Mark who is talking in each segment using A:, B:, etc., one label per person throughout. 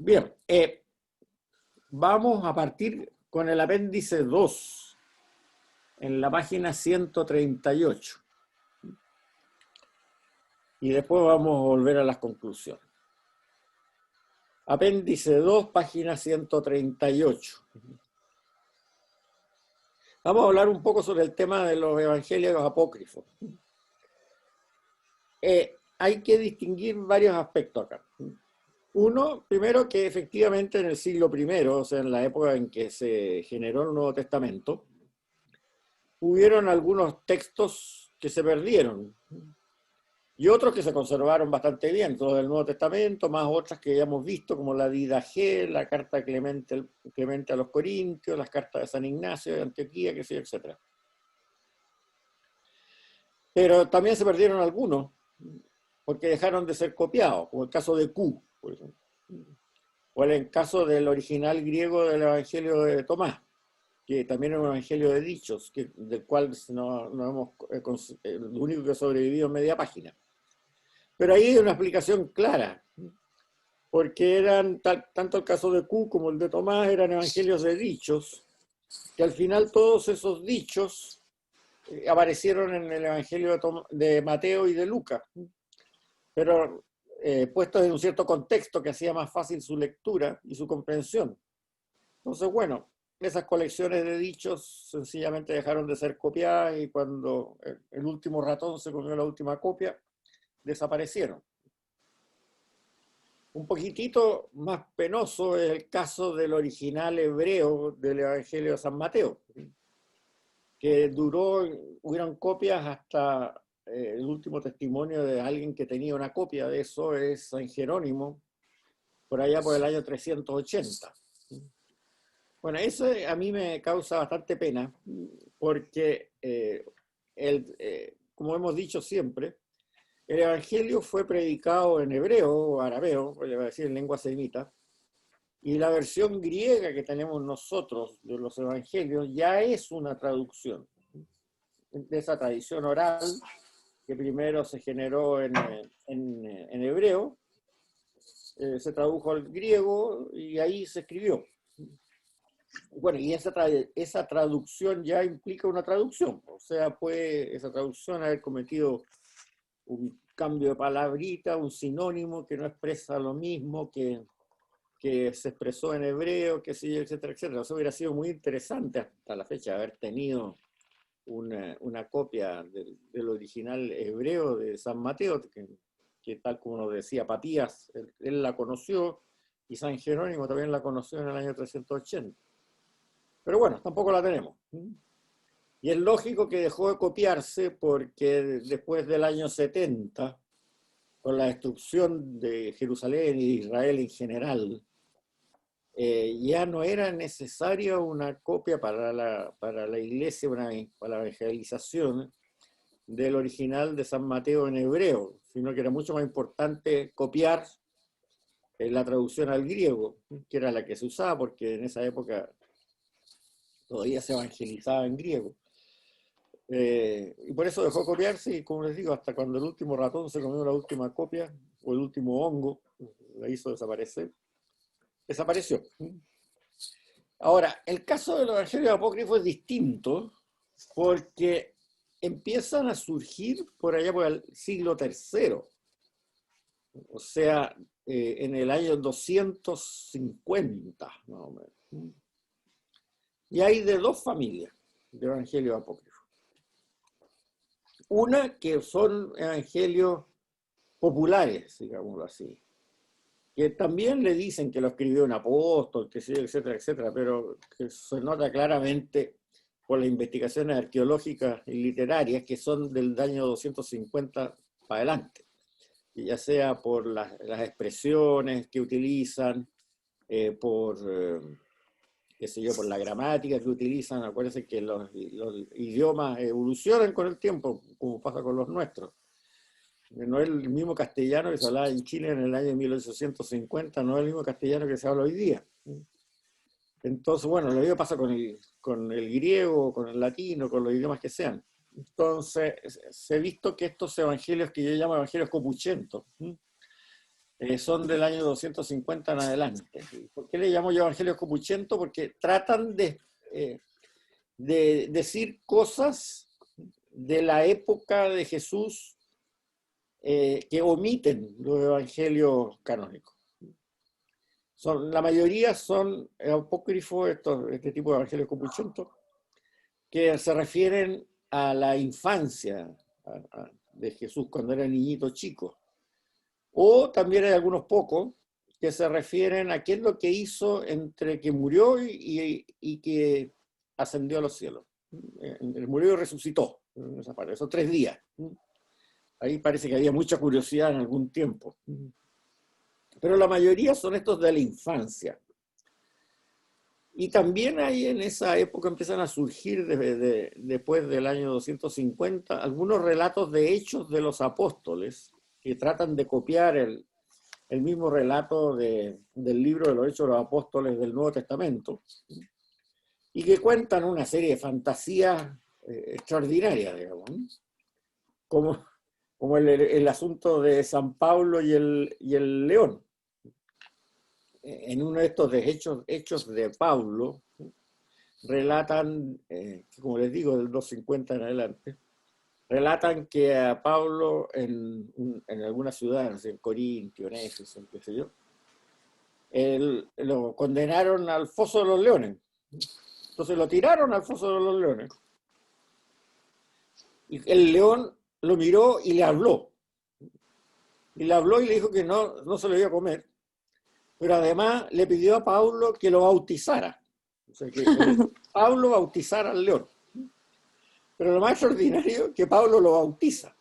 A: Bien, vamos a partir con el apéndice 2, en la página 138. Y después vamos a volver a las conclusiones. Apéndice 2, página 138. Vamos a hablar un poco sobre el tema de los evangelios apócrifos. Hay que distinguir varios aspectos acá. Uno, primero, que efectivamente en el siglo I, o sea, en la época en que se generó el Nuevo Testamento, hubieron algunos textos que se perdieron y otros que se conservaron bastante bien, todos del Nuevo Testamento, más otras que ya hemos visto, como la Didache, la carta Clemente a los Corintios, las cartas de San Ignacio de Antioquía, qué sé yo, etc. Pero también se perdieron algunos, porque dejaron de ser copiados, como el caso de Q, por ejemplo, o el caso del original griego del Evangelio de Tomás, que también es un evangelio de dichos, del cual no hemos, lo único que ha sobrevivido es media página. Pero ahí hay una explicación clara, porque eran, tanto el caso de Q como el de Tomás, eran evangelios de dichos, que al final todos esos dichos aparecieron en el evangelio de Mateo y de Lucas, pero puestos en un cierto contexto que hacía más fácil su lectura y su comprensión. Entonces, bueno, esas colecciones de dichos sencillamente dejaron de ser copiadas y cuando el último ratón se comió la última copia, desaparecieron. Un poquitito más penoso es el caso del original hebreo del Evangelio de San Mateo, que hubieron copias hasta el último testimonio de alguien que tenía una copia de eso, es San Jerónimo, por allá por el año 380. Bueno, eso a mí me causa bastante pena, porque, como hemos dicho siempre, el Evangelio fue predicado en hebreo o arameo, voy a decir en lengua semita, y la versión griega que tenemos nosotros de los Evangelios ya es una traducción de esa tradición oral que primero se generó en hebreo, se tradujo al griego y ahí se escribió. Bueno, y esa traducción ya implica una traducción, o sea, puede esa traducción haber cometido un cambio de palabrita, un sinónimo que no expresa lo mismo que se expresó en hebreo, que sí, etcétera, etcétera. Eso hubiera sido muy interesante hasta la fecha, haber tenido una copia del original hebreo de San Mateo, que tal como nos decía Patías, él la conoció, y San Jerónimo también la conoció en el año 380. Pero bueno, tampoco la tenemos. Y es lógico que dejó de copiarse porque después del año 70, con la destrucción de Jerusalén y de Israel en general, ya no era necesaria una copia para la iglesia, para la evangelización del original de San Mateo en hebreo, sino que era mucho más importante copiar la traducción al griego, que era la que se usaba, porque en esa época todavía se evangelizaba en griego. Y por eso dejó copiarse, y como les digo, hasta cuando el último ratón se comió la última copia, o el último hongo, la hizo desaparecer, desapareció. Ahora, el caso del Evangelio apócrifo es distinto, porque empiezan a surgir por allá por el siglo III, o sea, en el año 250, más o menos. Y hay de dos familias de Evangelio apócrifo. Una que son evangelios populares, digámoslo así, que también le dicen que lo escribió un apóstol, que sí, etcétera, etcétera, pero que se nota claramente por las investigaciones arqueológicas y literarias que son del año 250 para adelante, y ya sea por las expresiones que utilizan, qué sé yo, por la gramática que utilizan. Acuérdense que los idiomas evolucionan con el tiempo, como pasa con los nuestros. No es el mismo castellano que se hablaba en Chile en el año 1850, no es el mismo castellano que se habla hoy día. Entonces, bueno, lo mismo pasa con el griego, con el latino, con los idiomas que sean. Entonces, se ha visto que estos evangelios que yo llamo evangelios copuchentos, son del año 250 en adelante. ¿Por qué le llamo yo evangelios copuchentos? Porque tratan de decir cosas de la época de Jesús que omiten los evangelios canónicos. La mayoría son apócrifos, este tipo de evangelios copuchentos, que se refieren a la infancia de Jesús cuando era niñito chico. O también hay algunos pocos que se refieren a qué es lo que hizo entre que murió y que ascendió a los cielos. Murió y resucitó, en esa parte, esos 3 días. Ahí parece que había mucha curiosidad en algún tiempo. Pero la mayoría son estos de la infancia. Y también ahí en esa época empiezan a surgir, después del año 250, algunos relatos de hechos de los apóstoles que tratan de copiar el mismo relato del libro de los Hechos de los Apóstoles del Nuevo Testamento, y que cuentan una serie de fantasías extraordinarias, digamos, como el asunto de San Pablo y el león. En uno de estos hechos de Pablo, relatan, como les digo, del 250 en adelante, relatan que a Pablo en alguna ciudad, no sé, en Corintio, en Éfeso, qué sé yo, lo condenaron al foso de los leones. Entonces lo tiraron al foso de los leones. Y el león lo miró y le habló. Y le habló y le dijo que no se lo iba a comer. Pero además le pidió a Pablo que lo bautizara. O sea, que Pablo bautizara al león. Pero lo más extraordinario es que Pablo lo bautiza.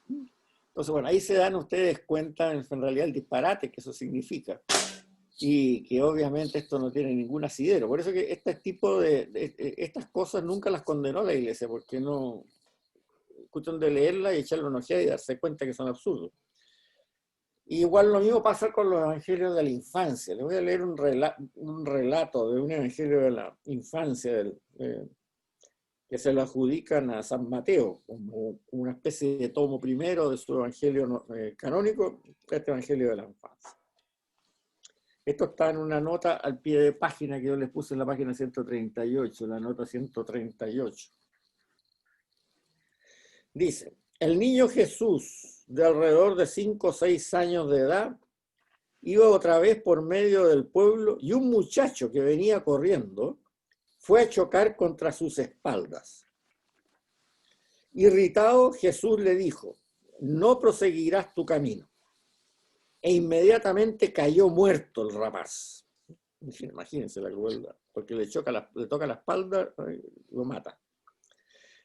A: Entonces, bueno, ahí se dan ustedes cuenta en realidad el disparate que eso significa. Y que obviamente esto no tiene ningún asidero. Por eso que este tipo estas cosas nunca las condenó la Iglesia, porque no cuestión de leerlas y echarle una ojeada y darse cuenta que son absurdos. Y igual lo mismo pasa con los evangelios de la infancia. Les voy a leer un relato de un evangelio de la infancia que se lo adjudican a San Mateo, como una especie de tomo primero de su evangelio canónico, este evangelio de la infancia. Esto está en una nota al pie de página que yo les puse en la página 138, la nota 138. Dice: el niño Jesús, de alrededor de 5 o 6 años de edad, iba otra vez por medio del pueblo y un muchacho que venía corriendo fue a chocar contra sus espaldas. Irritado, Jesús le dijo: no proseguirás tu camino. E inmediatamente cayó muerto el rapaz. Imagínense la crueldad, porque le toca la espalda, lo mata.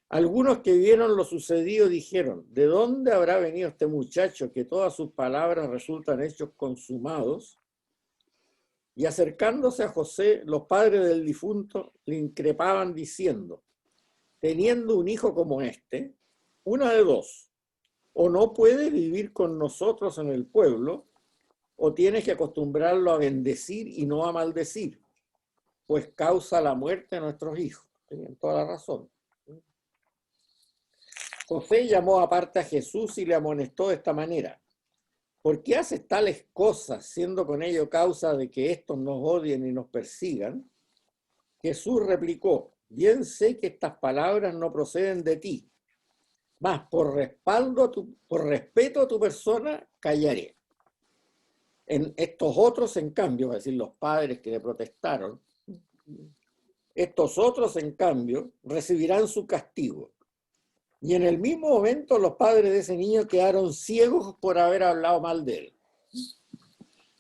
A: Algunos que vieron lo sucedido dijeron: ¿de dónde habrá venido este muchacho que todas sus palabras resultan hechos consumados? Y acercándose a José, los padres del difunto le increpaban diciendo: teniendo un hijo como este, una de dos, o no puedes vivir con nosotros en el pueblo, o tienes que acostumbrarlo a bendecir y no a maldecir, pues causa la muerte de nuestros hijos. Tenían toda la razón. José llamó aparte a Jesús y le amonestó de esta manera: ¿por qué haces tales cosas, siendo con ello causa de que estos nos odien y nos persigan? Jesús replicó: bien sé que estas palabras no proceden de ti, mas por respeto a tu persona, callaré. En estos otros, en cambio, es decir, los padres que le protestaron, estos otros, en cambio, recibirán su castigo. Y en el mismo momento los padres de ese niño quedaron ciegos por haber hablado mal de él.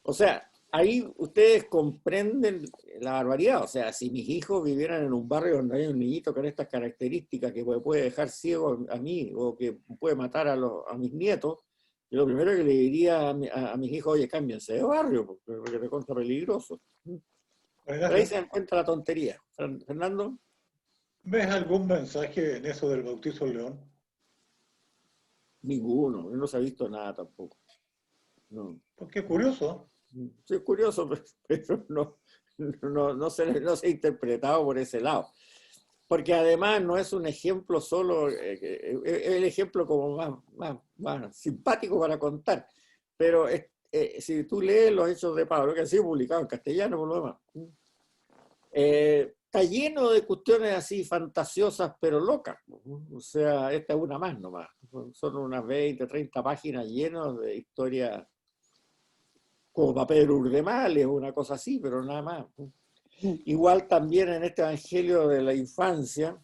A: O sea, ahí ustedes comprenden la barbaridad. O sea, si mis hijos vivieran en un barrio donde hay un niñito con estas características que puede dejar ciego a mí o que puede matar a mis nietos, yo lo primero que le diría a mis hijos: oye, cámbiense de barrio, porque te contra peligroso. Pero ahí se dan cuenta la tontería. Fernando.
B: ¿Ves algún mensaje en eso del bautizo del león?
A: Ninguno, no se ha visto nada tampoco. No.
B: Porque es curioso.
A: Sí, es curioso, pero no se ha interpretado por ese lado. Porque además no es un ejemplo solo, es el ejemplo como más simpático para contar, pero si tú lees los Hechos de Pablo, que han sido publicados en castellano por lo demás, está lleno de cuestiones así fantasiosas pero locas. O sea, esta es una más nomás. Son unas 20, 30 páginas llenas de historias como para Pedro Urdemales o una cosa así, pero nada más. Igual también en este Evangelio de la infancia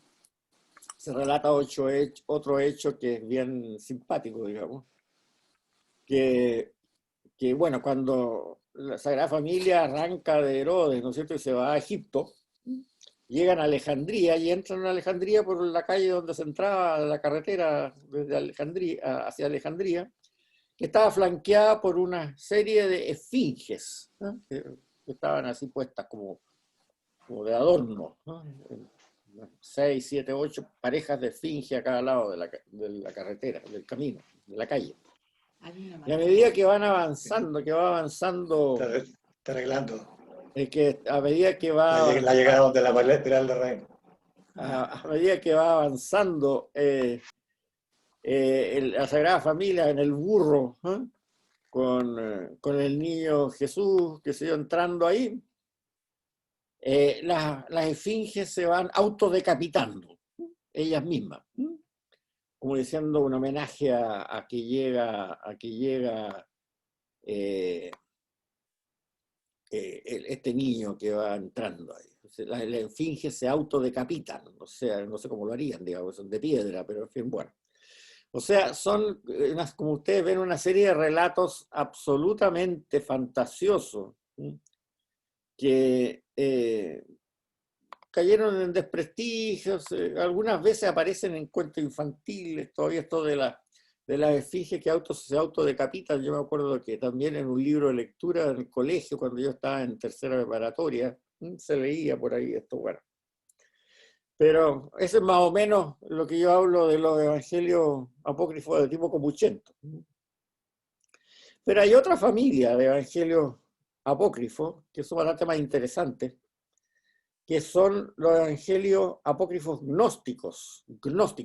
A: se relata otro hecho que es bien simpático, digamos, que bueno, cuando la Sagrada Familia arranca de Herodes, ¿no es cierto?, y se va a Egipto, llegan a Alejandría y entran a Alejandría por la calle donde se entraba la carretera desde Alejandría hacia Alejandría, que estaba flanqueada por una serie de esfinges, ¿no?, que estaban así puestas como de adorno, ¿no? 6, 7, 8 parejas de esfinge a cada lado de la carretera, del camino, de la calle. Y a medida que van avanzando, que va avanzando,
B: Está arreglando
A: que a medida que va,
B: la llegada de la Catedral de Reino.
A: a medida que va avanzando la Sagrada Familia en el burro, ¿eh?, con el niño Jesús que se iba entrando ahí, las esfinges se van autodecapitando, ellas mismas, como diciendo un homenaje a que llega este niño que va entrando ahí. Las esfinges se autodecapitan, o sea, no sé cómo lo harían, digamos, son de piedra, pero en fin, bueno. O sea, son, como ustedes ven, una serie de relatos absolutamente fantasiosos, que cayeron en desprestigio, algunas veces aparecen en cuentos infantiles, todavía esto de las esfinges que se autodecapitan. Yo me acuerdo que también en un libro de lectura en el colegio, cuando yo estaba en tercera preparatoria, se leía por ahí esto, bueno. Pero ese es más o menos lo que yo hablo de los evangelios apócrifos de tipo Copuchento. Pero hay otra familia de evangelios apócrifos que son bastante más interesantes, que son los evangelios apócrifos gnósticos,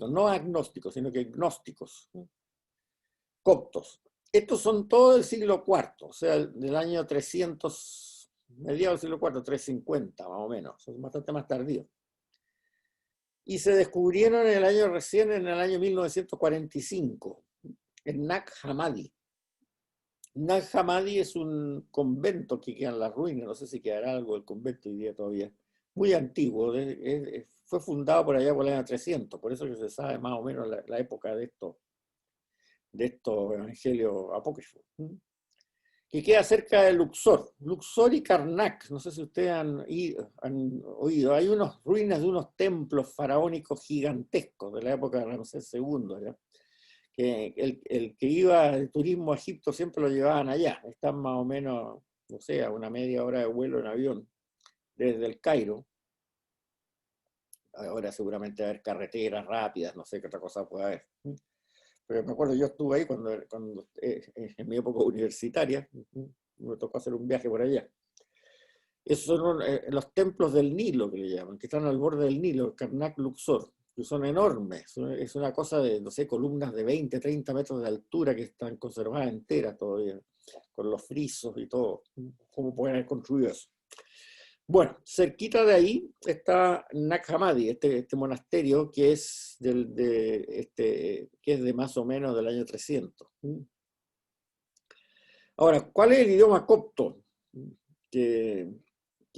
A: no agnósticos, sino que gnósticos, coptos. Estos son todo del siglo IV, o sea, del año 300, mediados del siglo IV, 350 más o menos, son bastante más tardíos. Y se descubrieron recién en el año 1945, en Nag Hammadi. Nag Hammadi es un convento que queda en las ruinas, no sé si quedará algo del convento hoy día todavía, muy antiguo, fue fundado por allá por el año 300, por eso que se sabe más o menos la época de estos evangelios apócrifos, que queda cerca de Luxor. Luxor y Karnak, no sé si ustedes han oído, hay unas ruinas de unos templos faraónicos gigantescos de la época de Ramsés II, ¿ya?, que el que iba de turismo a Egipto siempre lo llevaban allá. Están más o menos, no sé, a una media hora de vuelo en avión desde el Cairo. Ahora seguramente va a haber carreteras rápidas, no sé qué otra cosa puede haber. Pero me acuerdo, yo estuve ahí cuando en mi época universitaria, me tocó hacer un viaje por allá. Esos son los templos del Nilo, que le llaman, que están al borde del Nilo, Karnak, Luxor, que son enormes. Es una cosa de, no sé, columnas de 20, 30 metros de altura que están conservadas enteras todavía, con los frisos y todo. ¿Cómo pueden haber construido eso? Bueno, cerquita de ahí está Nag Hammadi, este monasterio que es que es de más o menos del año 300. Ahora, ¿cuál es el idioma copto que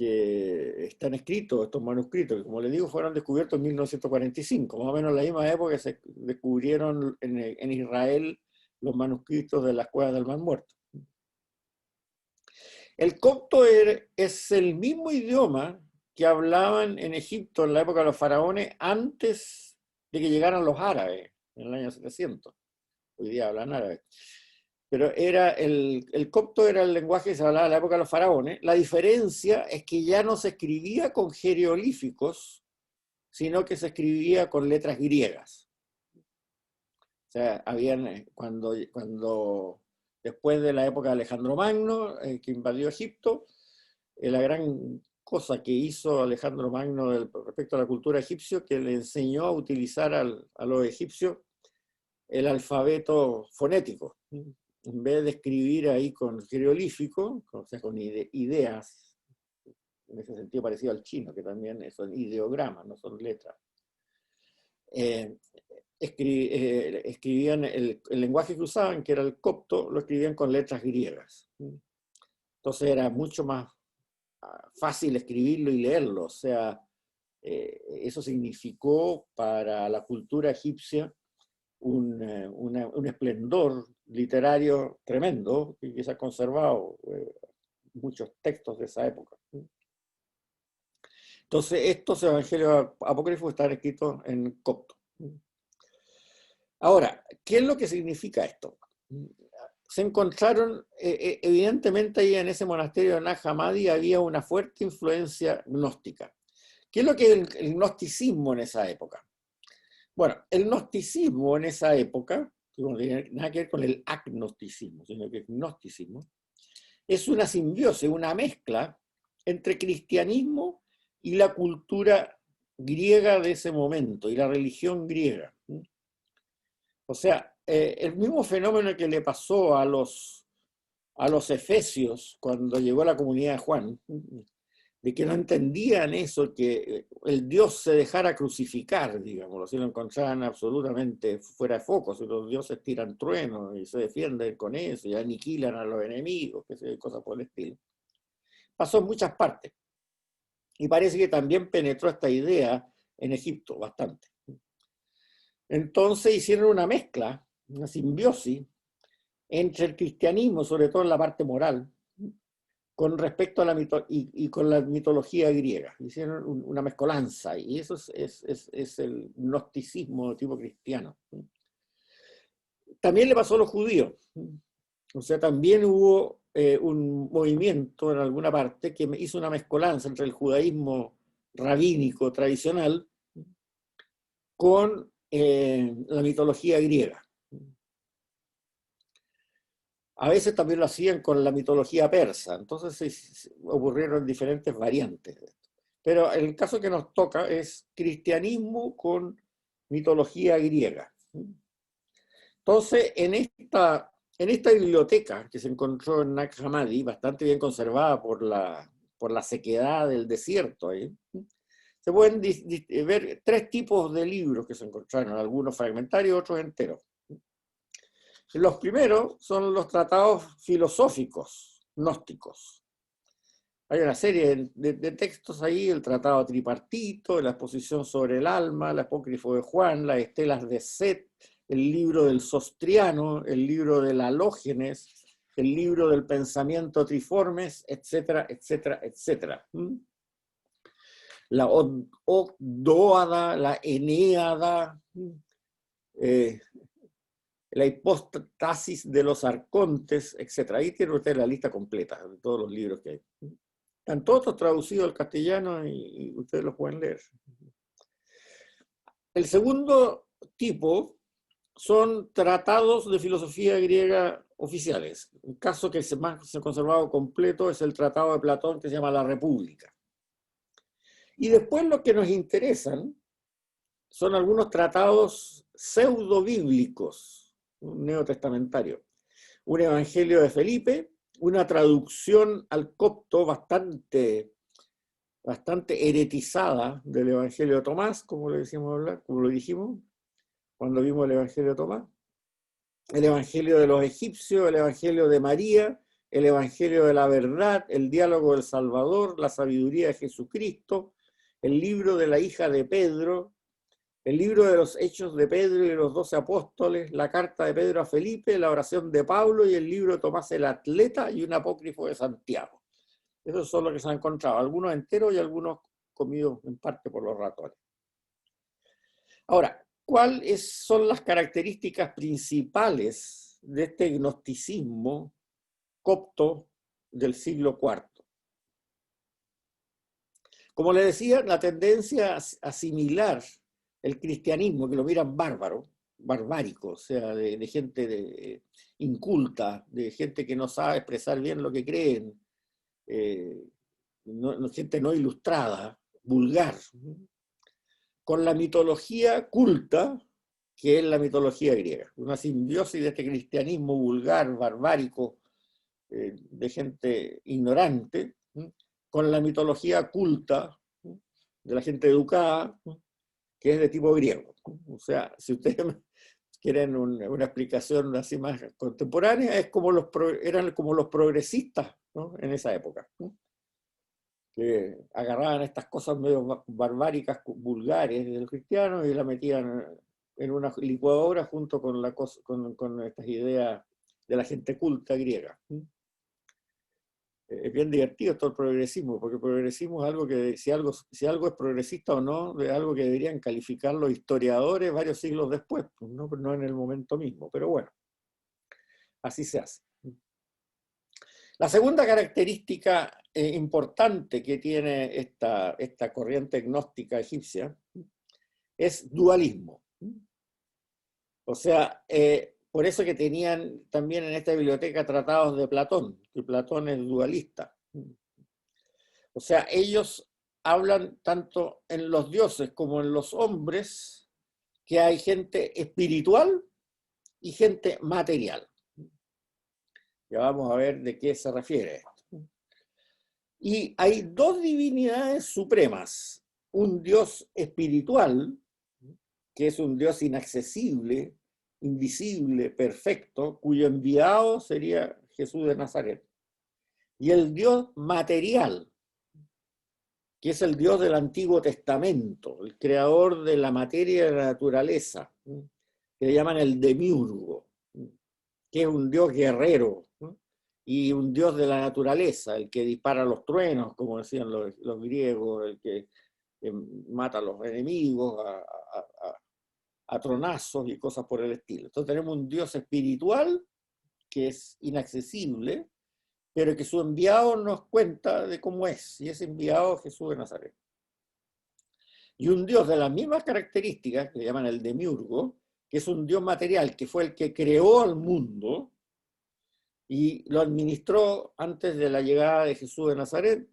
A: están escritos, estos manuscritos, que como les digo fueron descubiertos en 1945, más o menos en la misma época que se descubrieron en Israel los manuscritos de las cuevas del Mar Muerto? El copto es el mismo idioma que hablaban en Egipto en la época de los faraones antes de que llegaran los árabes, en el año 700. Hoy día hablan árabe. Pero el copto era el lenguaje que se hablaba en la época de los faraones. La diferencia es que ya no se escribía con jeroglíficos, sino que se escribía con letras griegas. O sea, cuando después de la época de Alejandro Magno, que invadió Egipto, la gran cosa que hizo Alejandro Magno respecto a la cultura egipcia, que le enseñó a utilizar a los egipcios el alfabeto fonético. en vez de escribir ahí con jeroglífico, o sea, con ideas, en ese sentido parecido al chino, que también son ideogramas, no son letras, escribían el lenguaje que usaban, que era el copto, lo escribían con letras griegas. Entonces era mucho más fácil escribirlo y leerlo. O sea, eso significó para la cultura egipcia un esplendor literario tremendo, que se ha conservado muchos textos de esa época. Entonces, estos evangelios apócrifos están escritos en copto. Ahora, ¿qué es lo que significa esto? Se encontraron, evidentemente ahí en ese monasterio de Nag Hammadi había una fuerte influencia gnóstica. ¿Qué es lo que es el gnosticismo en esa época? Bueno, el gnosticismo en esa época, no tiene nada que ver con el agnosticismo, sino que el gnosticismo, es una simbiosis, una mezcla entre cristianismo y la cultura griega de ese momento, y la religión griega. O sea, el mismo fenómeno que le pasó a los efesios cuando llegó la comunidad de Juan, de que no entendían eso, que el Dios se dejara crucificar, digamos, si lo encontraban absolutamente fuera de foco, si los dioses tiran truenos y se defienden con eso y aniquilan a los enemigos, que sé, cosas por el estilo. Pasó en muchas partes. Y parece que también penetró esta idea en Egipto bastante. Entonces hicieron una mezcla, una simbiosis entre el cristianismo, sobre todo en la parte moral, con respecto a y con la mitología griega. Hicieron una mezcolanza, y eso es el gnosticismo de tipo cristiano. También le pasó a los judíos. O sea, también hubo un movimiento en alguna parte que hizo una mezcolanza entre el judaísmo rabínico tradicional con la mitología griega. A veces también lo hacían con la mitología persa, entonces ocurrieron diferentes variantes de esto. Pero el caso que nos toca es cristianismo con mitología griega. Entonces, en esta biblioteca que se encontró en Nag Hammadi, bastante bien conservada por la sequedad del desierto, se pueden ver tres tipos de libros que se encontraron, algunos fragmentarios, otros enteros. Los primeros son los tratados filosóficos gnósticos. Hay una serie de textos ahí, el tratado tripartito, la exposición sobre el alma, el apócrifo de Juan, las estelas de Set, el libro del Sostriano, el libro de la Halógenes, el libro del pensamiento triformes, etcétera, etcétera, etcétera. La Odóada, la Eneada, la hipóstasis de los arcontes, etc. Ahí tiene usted la lista completa de todos los libros que hay. Están todos traducidos al castellano y ustedes los pueden leer. El segundo tipo son tratados de filosofía griega oficiales. Un caso que más se ha conservado completo es el tratado de Platón que se llama La República. Y después lo que nos interesan son algunos tratados pseudo-bíblicos, un neotestamentario, un evangelio de Felipe, una traducción al copto bastante heretizada del evangelio de Tomás, como lo dijimos cuando vimos el evangelio de Tomás, el evangelio de los egipcios, el evangelio de María, el evangelio de la verdad, el diálogo del Salvador, la sabiduría de Jesucristo, el libro de la hija de Pedro, el libro de los Hechos de Pedro y de los 12 apóstoles, la carta de Pedro a Felipe, la oración de Pablo y el libro de Tomás el Atleta y un apócrifo de Santiago. Esos son los que se han encontrado, algunos enteros y algunos comidos en parte por los ratones. Ahora, ¿cuáles son las características principales de este gnosticismo copto del siglo IV? Como le decía, la tendencia a asimilar el cristianismo, que lo miran barbárico, o sea, de gente inculta, de gente que no sabe expresar bien lo que creen, gente no ilustrada, vulgar, con la mitología culta que es la mitología griega. Una simbiosis de este cristianismo vulgar, barbárico, de gente ignorante, con la mitología culta de la gente educada, que es de tipo griego. O sea, si ustedes quieren una explicación así más contemporánea, es como eran como los progresistas, ¿no?, en esa época, ¿no?, que agarraban estas cosas medio barbáricas, vulgares del cristiano y la metían en una licuadora junto con, con estas ideas de la gente culta griega. Es bien divertido todo el progresismo, porque el progresismo es algo que, si algo es progresista o no, es algo que deberían calificar los historiadores varios siglos después, pues no en el momento mismo, pero bueno, así se hace. La segunda característica importante que tiene esta corriente gnóstica egipcia es dualismo. O sea, por eso que tenían también en esta biblioteca tratados de Platón, que Platón es dualista. O sea, ellos hablan tanto en los dioses como en los hombres que hay gente espiritual y gente material. Ya vamos a ver de qué se refiere esto. Y hay dos divinidades supremas, un Dios espiritual, que es un Dios inaccesible, invisible, perfecto, cuyo enviado sería Jesús de Nazaret, y el Dios material, que es el Dios del Antiguo Testamento, el creador de la materia y de la naturaleza, que le llaman el demiurgo, que es un Dios guerrero, y un Dios de la naturaleza, el que dispara los truenos, como decían los griegos, el que mata a los enemigos a tronazos y cosas por el estilo. Entonces tenemos un Dios espiritual que es inaccesible, pero que su enviado nos cuenta de cómo es, y ese enviado es Jesús de Nazaret. Y un Dios de las mismas características, que le llaman el demiurgo, que es un Dios material, que fue el que creó al mundo y lo administró antes de la llegada de Jesús de Nazaret,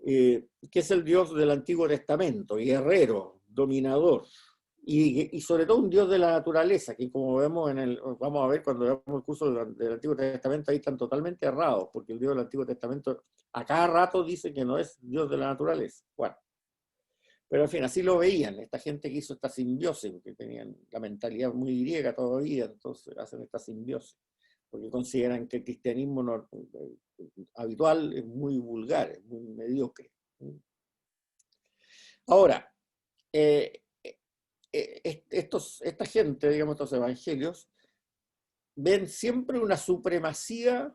A: que es el Dios del Antiguo Testamento, guerrero, dominador, y sobre todo un Dios de la naturaleza, que como vemos vamos a ver cuando veamos el curso del Antiguo Testamento, ahí están totalmente errados, porque el Dios del Antiguo Testamento a cada rato dice que no es Dios de la naturaleza. Bueno, pero en fin, así lo veían, esta gente que hizo esta simbiosis, que tenían la mentalidad muy griega todavía, entonces hacen esta simbiosis, porque consideran que el cristianismo habitual es muy vulgar, es muy mediocre. Ahora, esta gente, digamos, estos evangelios, ven siempre una supremacía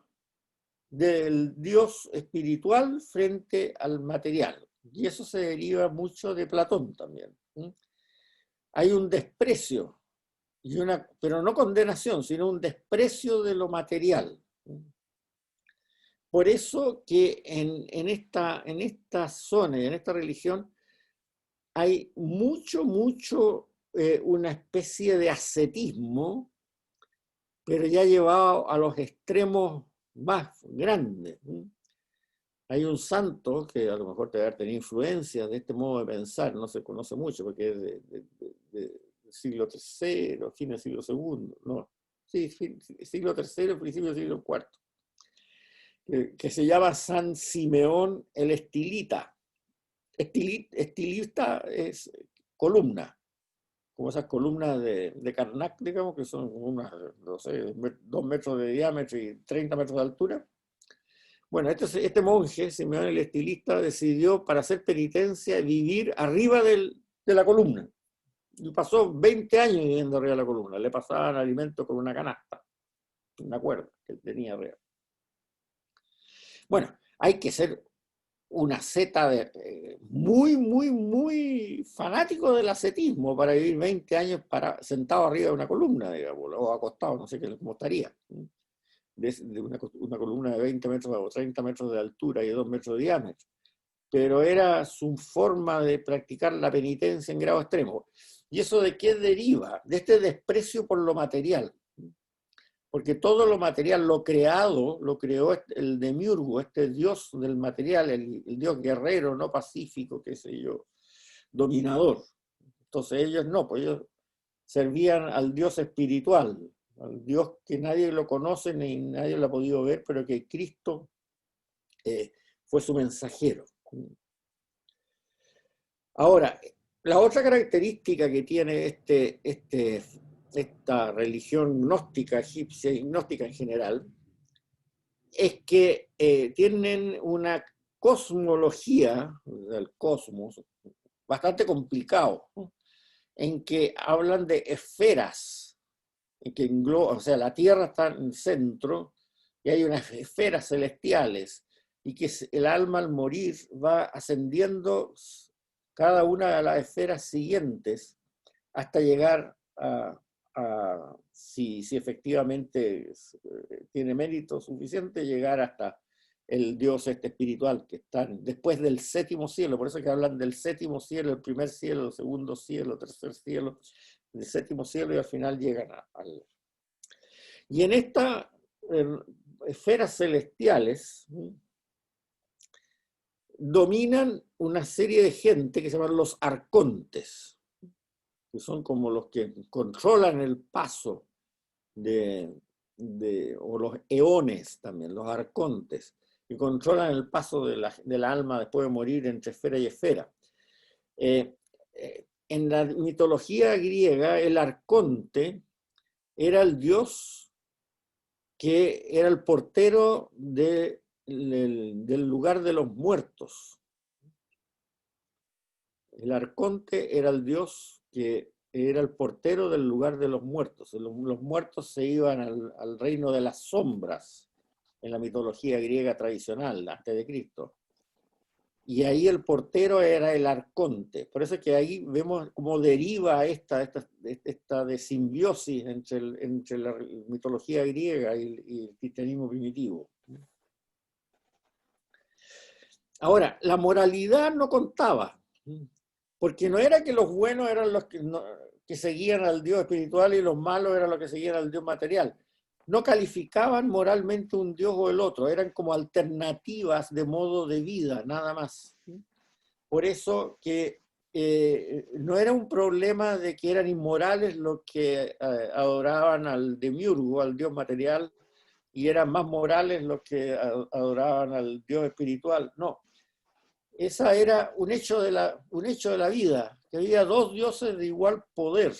A: del Dios espiritual frente al material. Y eso se deriva mucho de Platón también. Hay un desprecio, pero no condenación, sino un desprecio de lo material. Por eso que en esta zona y en esta religión hay mucho, una especie de ascetismo, pero ya llevado a los extremos más grandes. Hay un santo que a lo mejor te va a tener influencias de este modo de pensar, no se conoce mucho porque es del siglo III, fin del siglo II, no, sí, siglo III, principio del siglo IV, que se llama San Simeón el Estilita. Estilista es columna, como esas columnas de Karnak, digamos, que son unas, no sé, 2 metros de diámetro y 30 metros de altura. Bueno, este monje, Simeón el Estilista, decidió para hacer penitencia vivir arriba de la columna. Y pasó 20 años viviendo arriba de la columna. Le pasaban alimentos con una canasta, una cuerda que él tenía arriba. Bueno, hay que ser una asceta muy fanático del ascetismo para vivir 20 años sentado arriba de una columna, digamos, o acostado, no sé cómo estaría. De una columna de 20 metros o 30 metros de altura y 2 metros de diámetro. Pero era su forma de practicar la penitencia en grado extremo. ¿Y eso de qué deriva? De este desprecio por lo material. Porque todo lo material, lo creado, lo creó el demiurgo, este dios del material, el dios guerrero, no pacífico, qué sé yo, dominador. Entonces ellos no, pues ellos servían al Dios espiritual, al Dios que nadie lo conoce ni nadie lo ha podido ver, pero que Cristo fue su mensajero. Ahora, la otra característica que tiene esta religión gnóstica egipcia y gnóstica en general es que tienen una cosmología del cosmos bastante complicado, ¿no? En que hablan de esferas, en que engloba, o sea, la Tierra está en el centro y hay unas esferas celestiales y que el alma al morir va ascendiendo cada una de las esferas siguientes hasta llegar si efectivamente tiene mérito suficiente, llegar hasta el Dios espiritual que está después del séptimo cielo. Por eso que hablan del séptimo cielo, el primer cielo, el segundo cielo, el tercer cielo, el séptimo cielo, y al final llegan al... Y en estas esferas celestiales dominan una serie de gente que se llaman los arcontes, que son como los que controlan el paso o los eones también, los arcontes, que controlan el paso del alma después de morir entre esfera y esfera. En la mitología griega, el arconte era el dios que era el portero del lugar de los muertos. El arconte era el dios que era el portero del lugar de los muertos. Los muertos se iban al reino de las sombras en la mitología griega tradicional, antes de Cristo. Y ahí el portero era el arconte. Por eso es que ahí vemos cómo deriva esta de simbiosis entre la mitología griega y el cristianismo primitivo. Ahora, la moralidad no contaba, porque no era que los buenos eran los que seguían al Dios espiritual y los malos eran los que seguían al Dios material. No calificaban moralmente un Dios o el otro, eran como alternativas de modo de vida, nada más. Por eso que no era un problema de que eran inmorales los que adoraban al demiurgo, al Dios material, y eran más morales los que adoraban al Dios espiritual. No. Esa era un hecho de la vida, que había dos dioses de igual poder,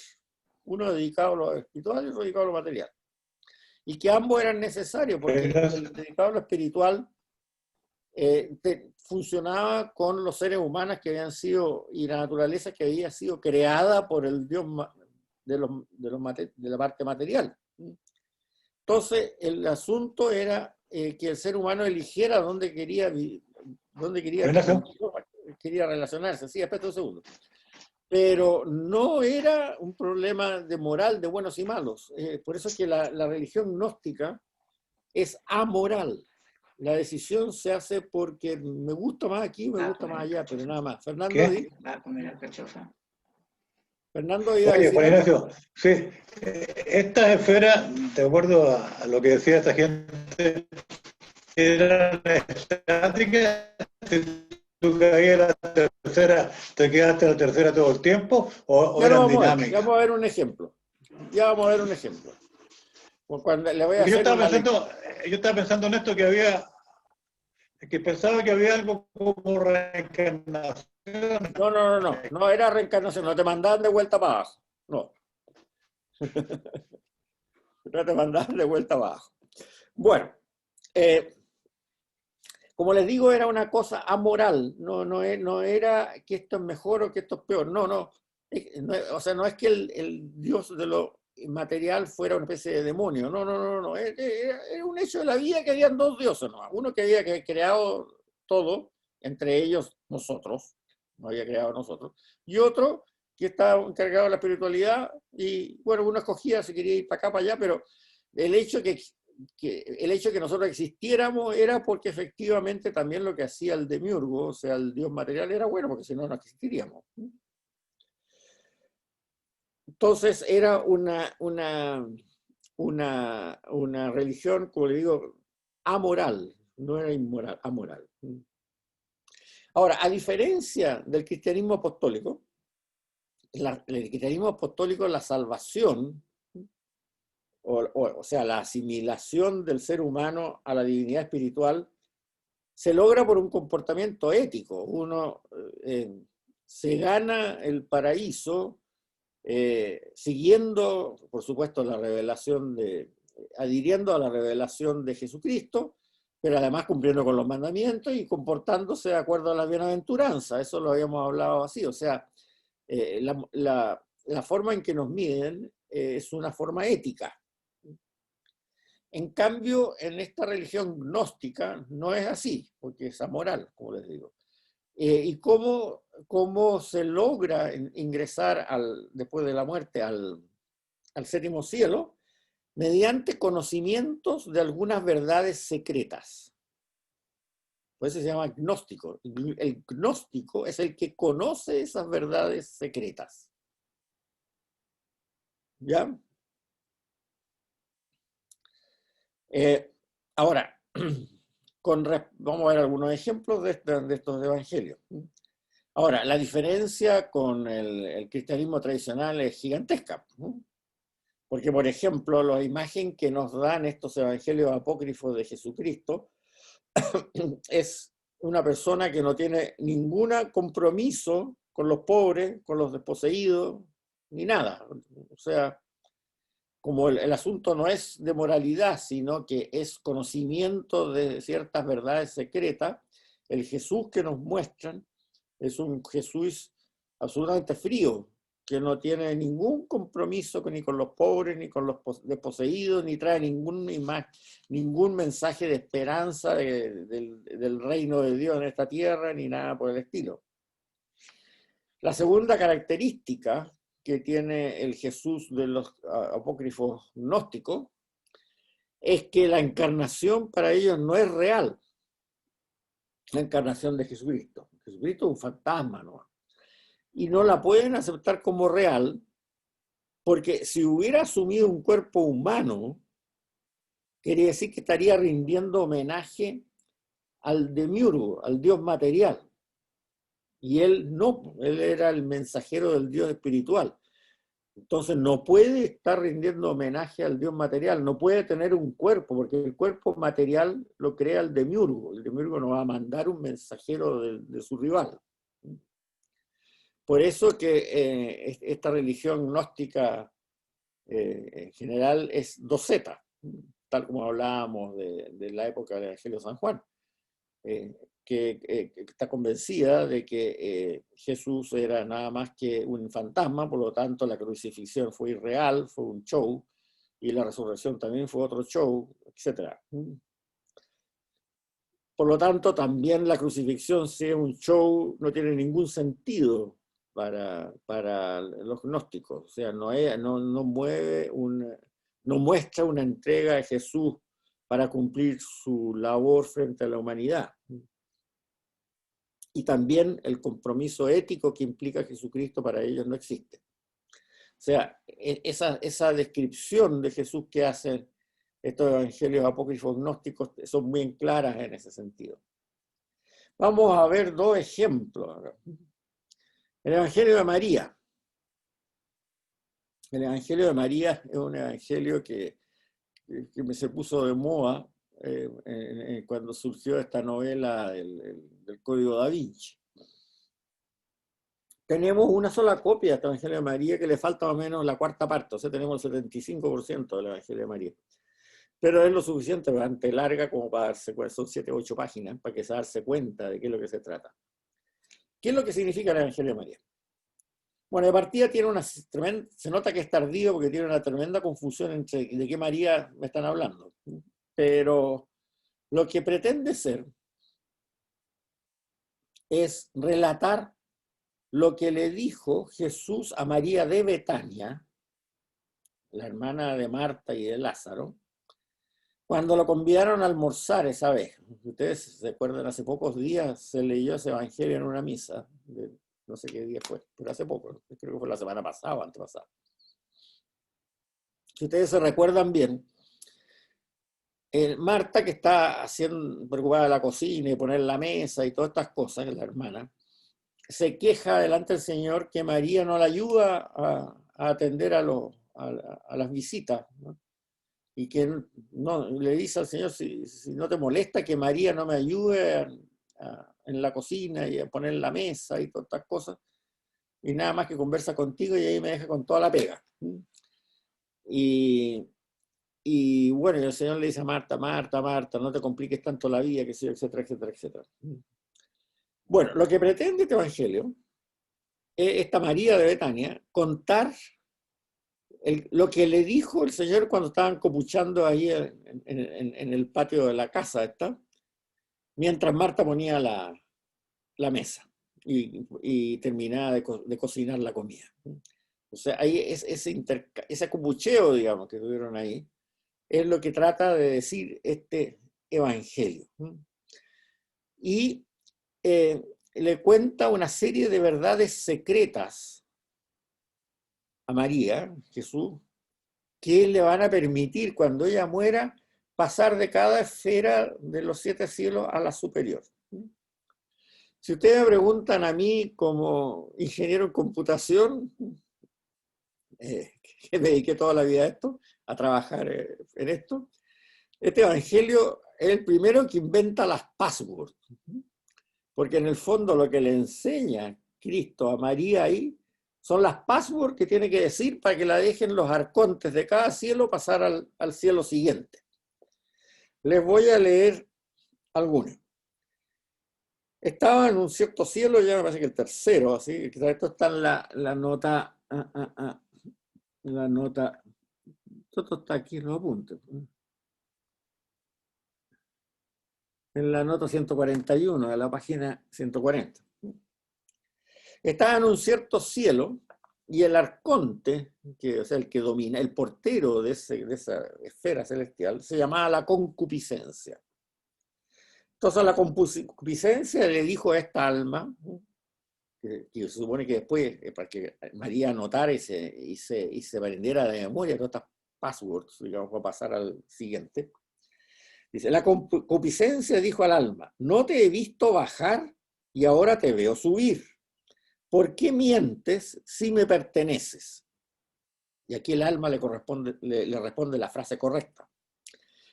A: uno dedicado a lo espiritual y otro dedicado a lo material. Y que ambos eran necesarios, porque el dedicado a lo espiritual funcionaba con los seres humanos que habían sido, y la naturaleza que había sido creada por el Dios de la parte material. Entonces, el asunto era que el ser humano eligiera dónde quería relacionarse. Sí, espera un segundo. Pero no era un problema de moral de buenos y malos. Por eso es que la religión gnóstica es amoral. La decisión se hace porque me gusta más aquí, me gusta más allá, pero nada más. Fernando,
C: va a comer alcachofa.
A: Fernando iba a
B: Oye,
A: decir
B: Juan Ignacio, sí, estas esferas, de acuerdo a lo que decía esta gente, eran estáticas. ¿Tú caías a la tercera, te quedaste a la tercera todo el tiempo o eran dinámicas?
A: Ya vamos a ver un ejemplo. Cuando le voy a
B: yo
A: hacer
B: estaba pensando en esto que pensaba que había algo como reencarnación.
A: No era reencarnación, no te mandaban de vuelta para abajo. No. No te mandaban de vuelta para abajo. Bueno, como les digo, era una cosa amoral, no era que esto es mejor o que esto es peor, no. O sea, no es que el Dios de lo material fuera una especie de demonio, no. Era un hecho de la vida que habían dos dioses, ¿no? Uno que había creado todo, entre ellos nosotros, no había creado nosotros, y otro que estaba encargado de la espiritualidad, y bueno, uno escogía si quería ir para acá, para allá, pero el hecho que nosotros existiéramos era porque efectivamente también lo que hacía el demiurgo, o sea, el dios material, era bueno, porque si no, no existiríamos. Entonces era una religión, como le digo, amoral, no era inmoral, amoral. Ahora, a diferencia del cristianismo apostólico, el cristianismo apostólico, la salvación, o sea, la asimilación del ser humano a la divinidad espiritual, se logra por un comportamiento ético. Uno se gana el paraíso siguiendo, por supuesto, adhiriendo a la revelación de Jesucristo, pero además cumpliendo con los mandamientos y comportándose de acuerdo a la bienaventuranza. Eso lo habíamos hablado así. O sea, la forma en que nos miden es una forma ética. En cambio, en esta religión gnóstica no es así, porque es amoral, como les digo. ¿Y cómo se logra ingresar después de la muerte al séptimo cielo? Mediante conocimientos de algunas verdades secretas. Por eso se llama gnóstico. El gnóstico es el que conoce esas verdades secretas. ¿Ya? Ahora, vamos a ver algunos ejemplos de estos evangelios. Ahora, la diferencia con el cristianismo tradicional es gigantesca, ¿no? Porque, por ejemplo, la imagen que nos dan estos evangelios apócrifos de Jesucristo es una persona que no tiene ningún compromiso con los pobres, con los desposeídos, ni nada. O sea, como el asunto no es de moralidad, sino que es conocimiento de ciertas verdades secretas, el Jesús que nos muestran es un Jesús absolutamente frío, que no tiene ningún compromiso ni con los pobres, ni con los desposeídos, ni trae ningún mensaje de esperanza del reino de Dios en esta tierra, ni nada por el estilo. La segunda característica que tiene el Jesús de los apócrifos gnósticos es que la encarnación para ellos no es real. La encarnación de Jesucristo. Jesucristo es un fantasma, ¿no? Y no la pueden aceptar como real, porque si hubiera asumido un cuerpo humano, quería decir que estaría rindiendo homenaje al demiurgo, al Dios material. Y él no, él era el mensajero del Dios espiritual. Entonces no puede estar rindiendo homenaje al Dios material, no puede tener un cuerpo, porque el cuerpo material lo crea el demiurgo. El demiurgo no va a mandar un mensajero de su rival. Por eso que esta religión gnóstica en general es doceta, tal como hablábamos de la época del Evangelio de San Juan, que está convencida de que Jesús era nada más que un fantasma, por lo tanto la crucifixión fue irreal, fue un show, y la resurrección también fue otro show, etc. Por lo tanto, también la crucifixión, si es un show, no tiene ningún sentido para los gnósticos. O sea, no muestra una entrega de Jesús para cumplir su labor frente a la humanidad. Y también el compromiso ético que implica Jesucristo para ellos no existe. O sea, esa descripción de Jesús que hacen estos evangelios apócrifos gnósticos son muy claras en ese sentido. Vamos a ver dos ejemplos. El Evangelio de María. El Evangelio de María es un evangelio que se puso de moda cuando surgió esta novela del Código Da Vinci. Tenemos una sola copia de este Evangelio de María que le falta más o menos la cuarta parte, o sea, tenemos el 75% del Evangelio de María. Pero es lo suficiente, bastante larga como para darse cuenta, son 7 o 8 páginas, para que se darse cuenta de qué es lo que se trata. ¿Qué es lo que significa el Evangelio de María? Bueno, de partida se nota que es tardío porque tiene una tremenda confusión entre de qué María me están hablando. Pero lo que pretende ser es relatar lo que le dijo Jesús a María de Betania, la hermana de Marta y de Lázaro, cuando lo convidaron a almorzar esa vez. Ustedes se acuerdan, hace pocos días se leyó ese evangelio en una misa, no sé qué día fue, pero hace poco, creo que fue la semana pasada o antepasada. Si ustedes se recuerdan bien, Marta, que está preocupada de la cocina y poner la mesa y todas estas cosas, la hermana, se queja delante del Señor que María no la ayuda a atender a las visitas, ¿no? Y que no, le dice al Señor, si no te molesta que María no me ayude en la cocina y a poner la mesa y todas estas cosas, y nada más que conversa contigo y ahí me deja con toda la pega. Y bueno, y el Señor le dice a Marta, Marta, Marta, no te compliques tanto la vida, que sí, etcétera, etcétera, etcétera. Bueno, lo que pretende este Evangelio es esta María de Betania contar lo que le dijo el Señor cuando estaban copuchando ahí en el patio de la casa esta, mientras Marta ponía la mesa y terminaba de cocinar la comida. O sea, ahí ese cupucheo, digamos, que tuvieron ahí, es lo que trata de decir este Evangelio. Y le cuenta una serie de verdades secretas a María, Jesús, que le van a permitir, cuando ella muera, pasar de cada esfera de los 7 cielos a la superior. Si ustedes me preguntan a mí como ingeniero en computación, que me dediqué toda la vida a esto, a trabajar en esto, este Evangelio es el primero que inventa las passwords, porque en el fondo lo que le enseña Cristo a María ahí son las passwords que tiene que decir para que la dejen los arcontes de cada cielo pasar al cielo siguiente. Les voy a leer algunas. Estaba en un cierto cielo, ya me parece que el tercero, así, esto está en la nota, la nota, todo está aquí en los apuntes. En la nota 141 de la página 140. Estaba en un cierto cielo y el arconte, o sea, el que domina, el portero de esa esfera celestial, se llamaba la concupiscencia. Entonces la concupiscencia le dijo a esta alma, que se supone que después, para que María anotara y se aprendiera de memoria todas estas passwords, digamos, para pasar al siguiente. Dice, la concupiscencia dijo al alma, no te he visto bajar y ahora te veo subir. ¿Por qué mientes si me perteneces? Y aquí el alma le responde la frase correcta.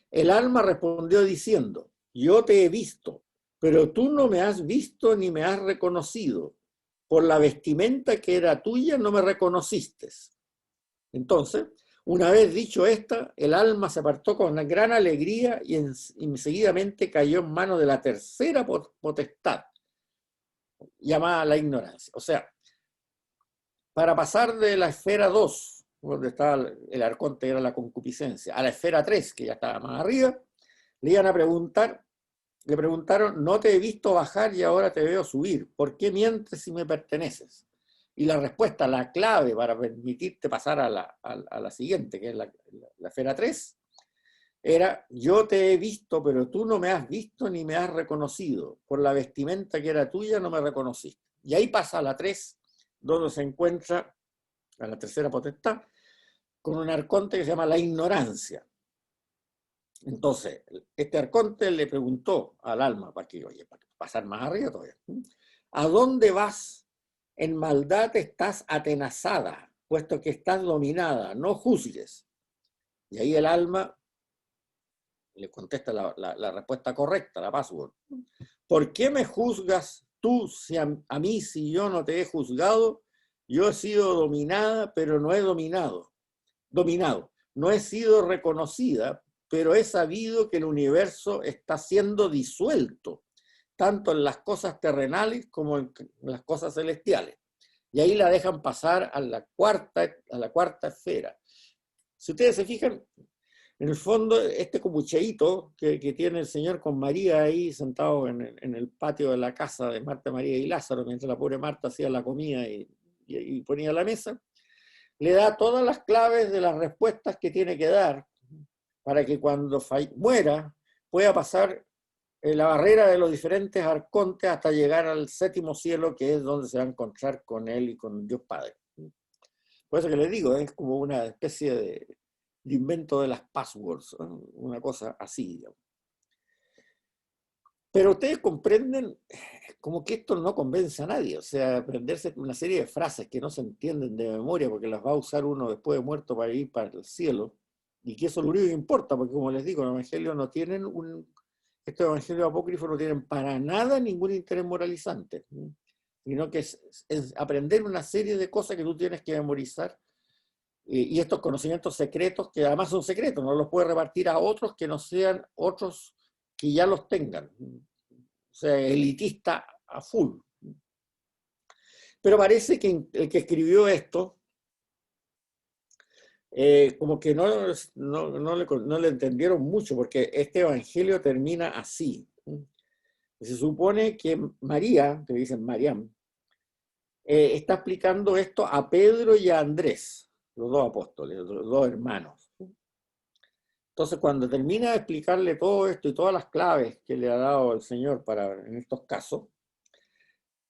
A: El alma respondió diciendo, yo te he visto, pero tú no me has visto ni me has reconocido. Por la vestimenta que era tuya no me reconociste. Entonces, una vez dicho esto, el alma se apartó con gran alegría y enseguidamente cayó en manos de la tercera potestad, llamada la ignorancia. O sea, para pasar de la esfera 2, donde estaba el arconte, era la concupiscencia, a la esfera 3, que ya estaba más arriba, le iban a preguntar, le preguntaron, no te he visto bajar y ahora te veo subir, ¿por qué mientes si me perteneces? Y la respuesta, la clave para permitirte pasar a la siguiente, que es la esfera 3, era, yo te he visto, pero tú no me has visto ni me has reconocido. Por la vestimenta que era tuya no me reconociste. Y ahí pasa a la 3, donde se encuentra, a la tercera potestad, con un arconte que se llama la ignorancia. Entonces, este arconte le preguntó al alma, para pasar más arriba todavía, ¿a dónde vas? En maldad estás atenazada, puesto que estás dominada, no juzgues. Y ahí el alma le contesta la respuesta correcta, la password. ¿Por qué me juzgas tú a mí si yo no te he juzgado? Yo he sido dominada, pero no he dominado. No he sido reconocida, pero he sabido que el universo está siendo disuelto, tanto en las cosas terrenales como en las cosas celestiales. Y ahí la dejan pasar a la cuarta esfera. Si ustedes se fijan, en el fondo, este copucheíto que tiene el Señor con María ahí sentado en el patio de la casa de Marta, María y Lázaro, mientras la pobre Marta hacía la comida y ponía la mesa, le da todas las claves de las respuestas que tiene que dar para que cuando muera pueda pasar la barrera de los diferentes arcontes hasta llegar al séptimo cielo, que es donde se va a encontrar con él y con Dios Padre. Por eso que les digo, es como una especie de invento de las passwords, ¿no? Una cosa así, digamos. Pero ustedes comprenden como que esto no convence a nadie, o sea, aprenderse una serie de frases que no se entienden de memoria porque las va a usar uno después de muerto para ir para el cielo, y que eso es lo único que importa, porque como les digo, los evangelios no tienen estos evangelios apócrifos no tienen para nada ningún interés moralizante, sino que es aprender una serie de cosas que tú tienes que memorizar, y estos conocimientos secretos, que además son secretos, no los puedes repartir a otros que no sean otros que ya los tengan. O sea, elitista a full. Pero parece que el que escribió esto, como que no le entendieron mucho, porque este evangelio termina así. Se supone que María, que dicen Mariam, está explicando esto a Pedro y a Andrés, los dos apóstoles, los dos hermanos. Entonces, cuando termina de explicarle todo esto y todas las claves que le ha dado el Señor en estos casos,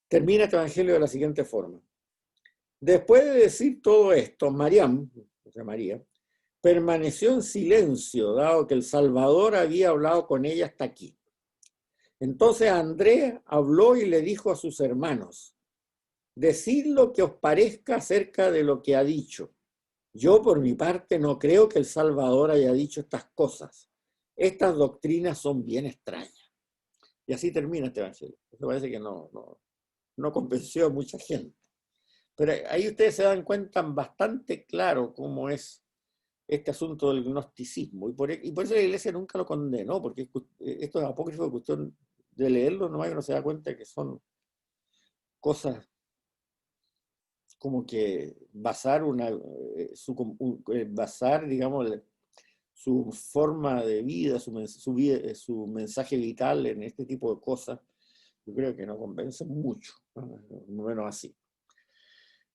A: termina este evangelio de la siguiente forma. Después de decir todo esto, Mariam, o sea, María, permaneció en silencio, dado que el Salvador había hablado con ella hasta aquí. Entonces Andrés habló y le dijo a sus hermanos: decid lo que os parezca acerca de lo que ha dicho. Yo, por mi parte, no creo que el Salvador haya dicho estas cosas. Estas doctrinas son bien extrañas. Y así termina este evangelio. Me parece que no convenció a mucha gente. Pero ahí ustedes se dan cuenta bastante claro cómo es este asunto del gnosticismo. Y por eso la Iglesia nunca lo condenó, porque esto es apócrifo, de cuestión de leerlo, no hay uno se da cuenta que son cosas como que basar basar, digamos, su forma de vida, su mensaje vital en este tipo de cosas, yo creo que no convence mucho, ¿no? Menos así.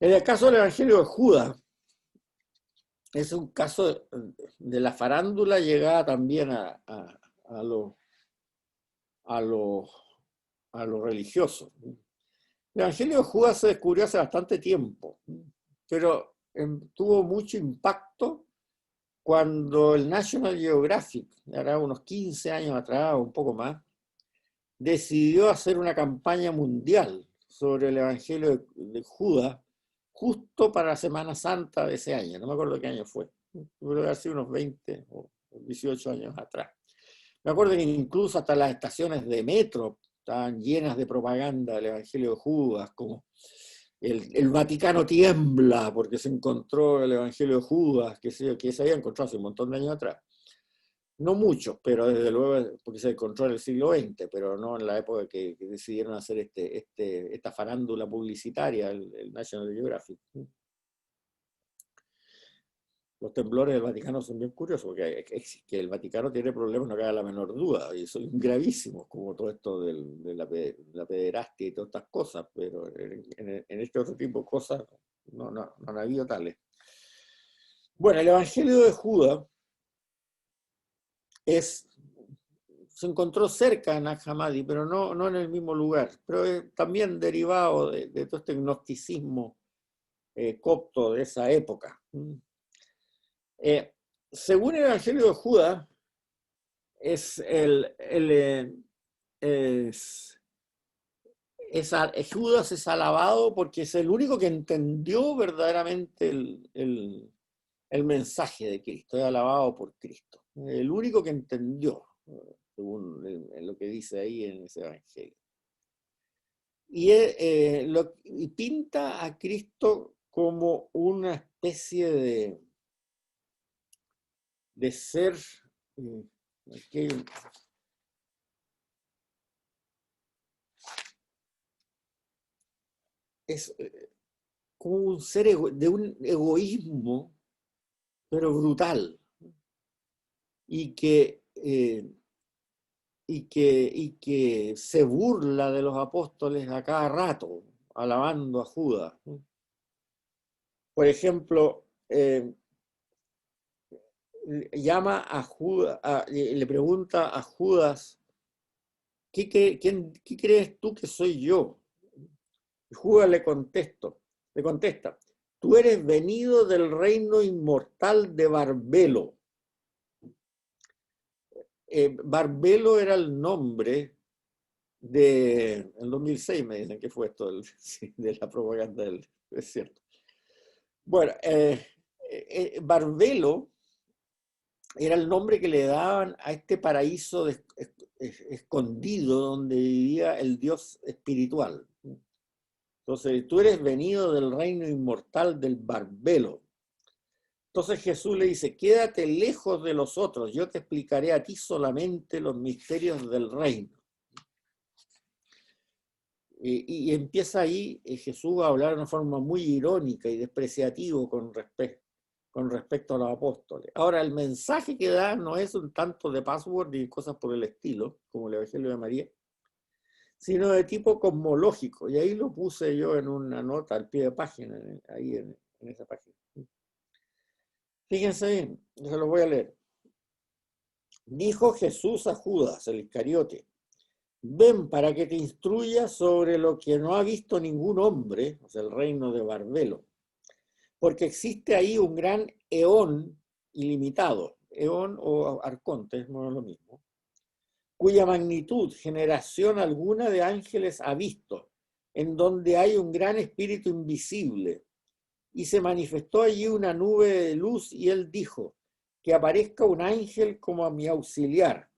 A: En el caso del Evangelio de Judas, es un caso de la farándula llegada también a lo religioso. El Evangelio de Judas se descubrió hace bastante tiempo, pero tuvo mucho impacto cuando el National Geographic, era unos 15 años atrás o un poco más, decidió hacer una campaña mundial sobre el Evangelio de Judas justo para la Semana Santa de ese año. No me acuerdo qué año fue. Creo que hace unos 20 o 18 años atrás. Me acuerdo que incluso hasta las estaciones de metro estaban llenas de propaganda del Evangelio de Judas, como el Vaticano tiembla porque se encontró el Evangelio de Judas, que se había encontrado hace un montón de años atrás. No muchos, pero desde luego porque se encontró en el siglo XX, pero no en la época que decidieron hacer esta farándula publicitaria, el National Geographic. Los temblores del Vaticano son bien curiosos, porque que el Vaticano tiene problemas, no cabe la menor duda, y son gravísimos, como todo esto de la pederastia y todas estas cosas, pero en este otro tipo de cosas no han habido tales. Bueno, el Evangelio de Judas se encontró cerca de Nag Hammadi, pero no en el mismo lugar, pero es también derivado de todo este gnosticismo copto de esa época. Según el Evangelio de Judas, Judas es alabado porque es el único que entendió verdaderamente el mensaje de Cristo, es alabado por Cristo. El único que entendió, según lo que dice ahí en ese Evangelio. Y pinta a Cristo como una especie de ser es como un ser de un egoísmo, pero brutal, y que se burla de los apóstoles a cada rato, alabando a Judas. Por ejemplo, llama a Judas, le pregunta a Judas: ¿qué crees tú que soy yo? Y Judas le contesta: tú eres venido del reino inmortal de Barbelo. Barbelo era el nombre el 2006 me dicen que fue esto sí, de la propaganda del es cierto. Bueno, Barbelo era el nombre que le daban a este paraíso escondido donde vivía el Dios espiritual. Entonces, tú eres venido del reino inmortal del Barbelo. Entonces Jesús le dice, quédate lejos de los otros, yo te explicaré a ti solamente los misterios del reino. Y empieza ahí Jesús a hablar de una forma muy irónica y despreciativa con respecto a los apóstoles. Ahora, el mensaje que da no es un tanto de password y cosas por el estilo, como el Evangelio de María, sino de tipo cosmológico. Y ahí lo puse yo en una nota al pie de página, ahí en esa página. Fíjense bien, se lo voy a leer. Dijo Jesús a Judas, el Iscariote, ven para que te instruya sobre lo que no ha visto ningún hombre, o sea, el reino de Barbelo, porque existe ahí un gran eón ilimitado, eón o arconte, no es lo mismo, cuya magnitud, generación alguna de ángeles ha visto, en donde hay un gran espíritu invisible, y se manifestó allí una nube de luz, y él dijo, que aparezca un ángel como a mi auxiliar.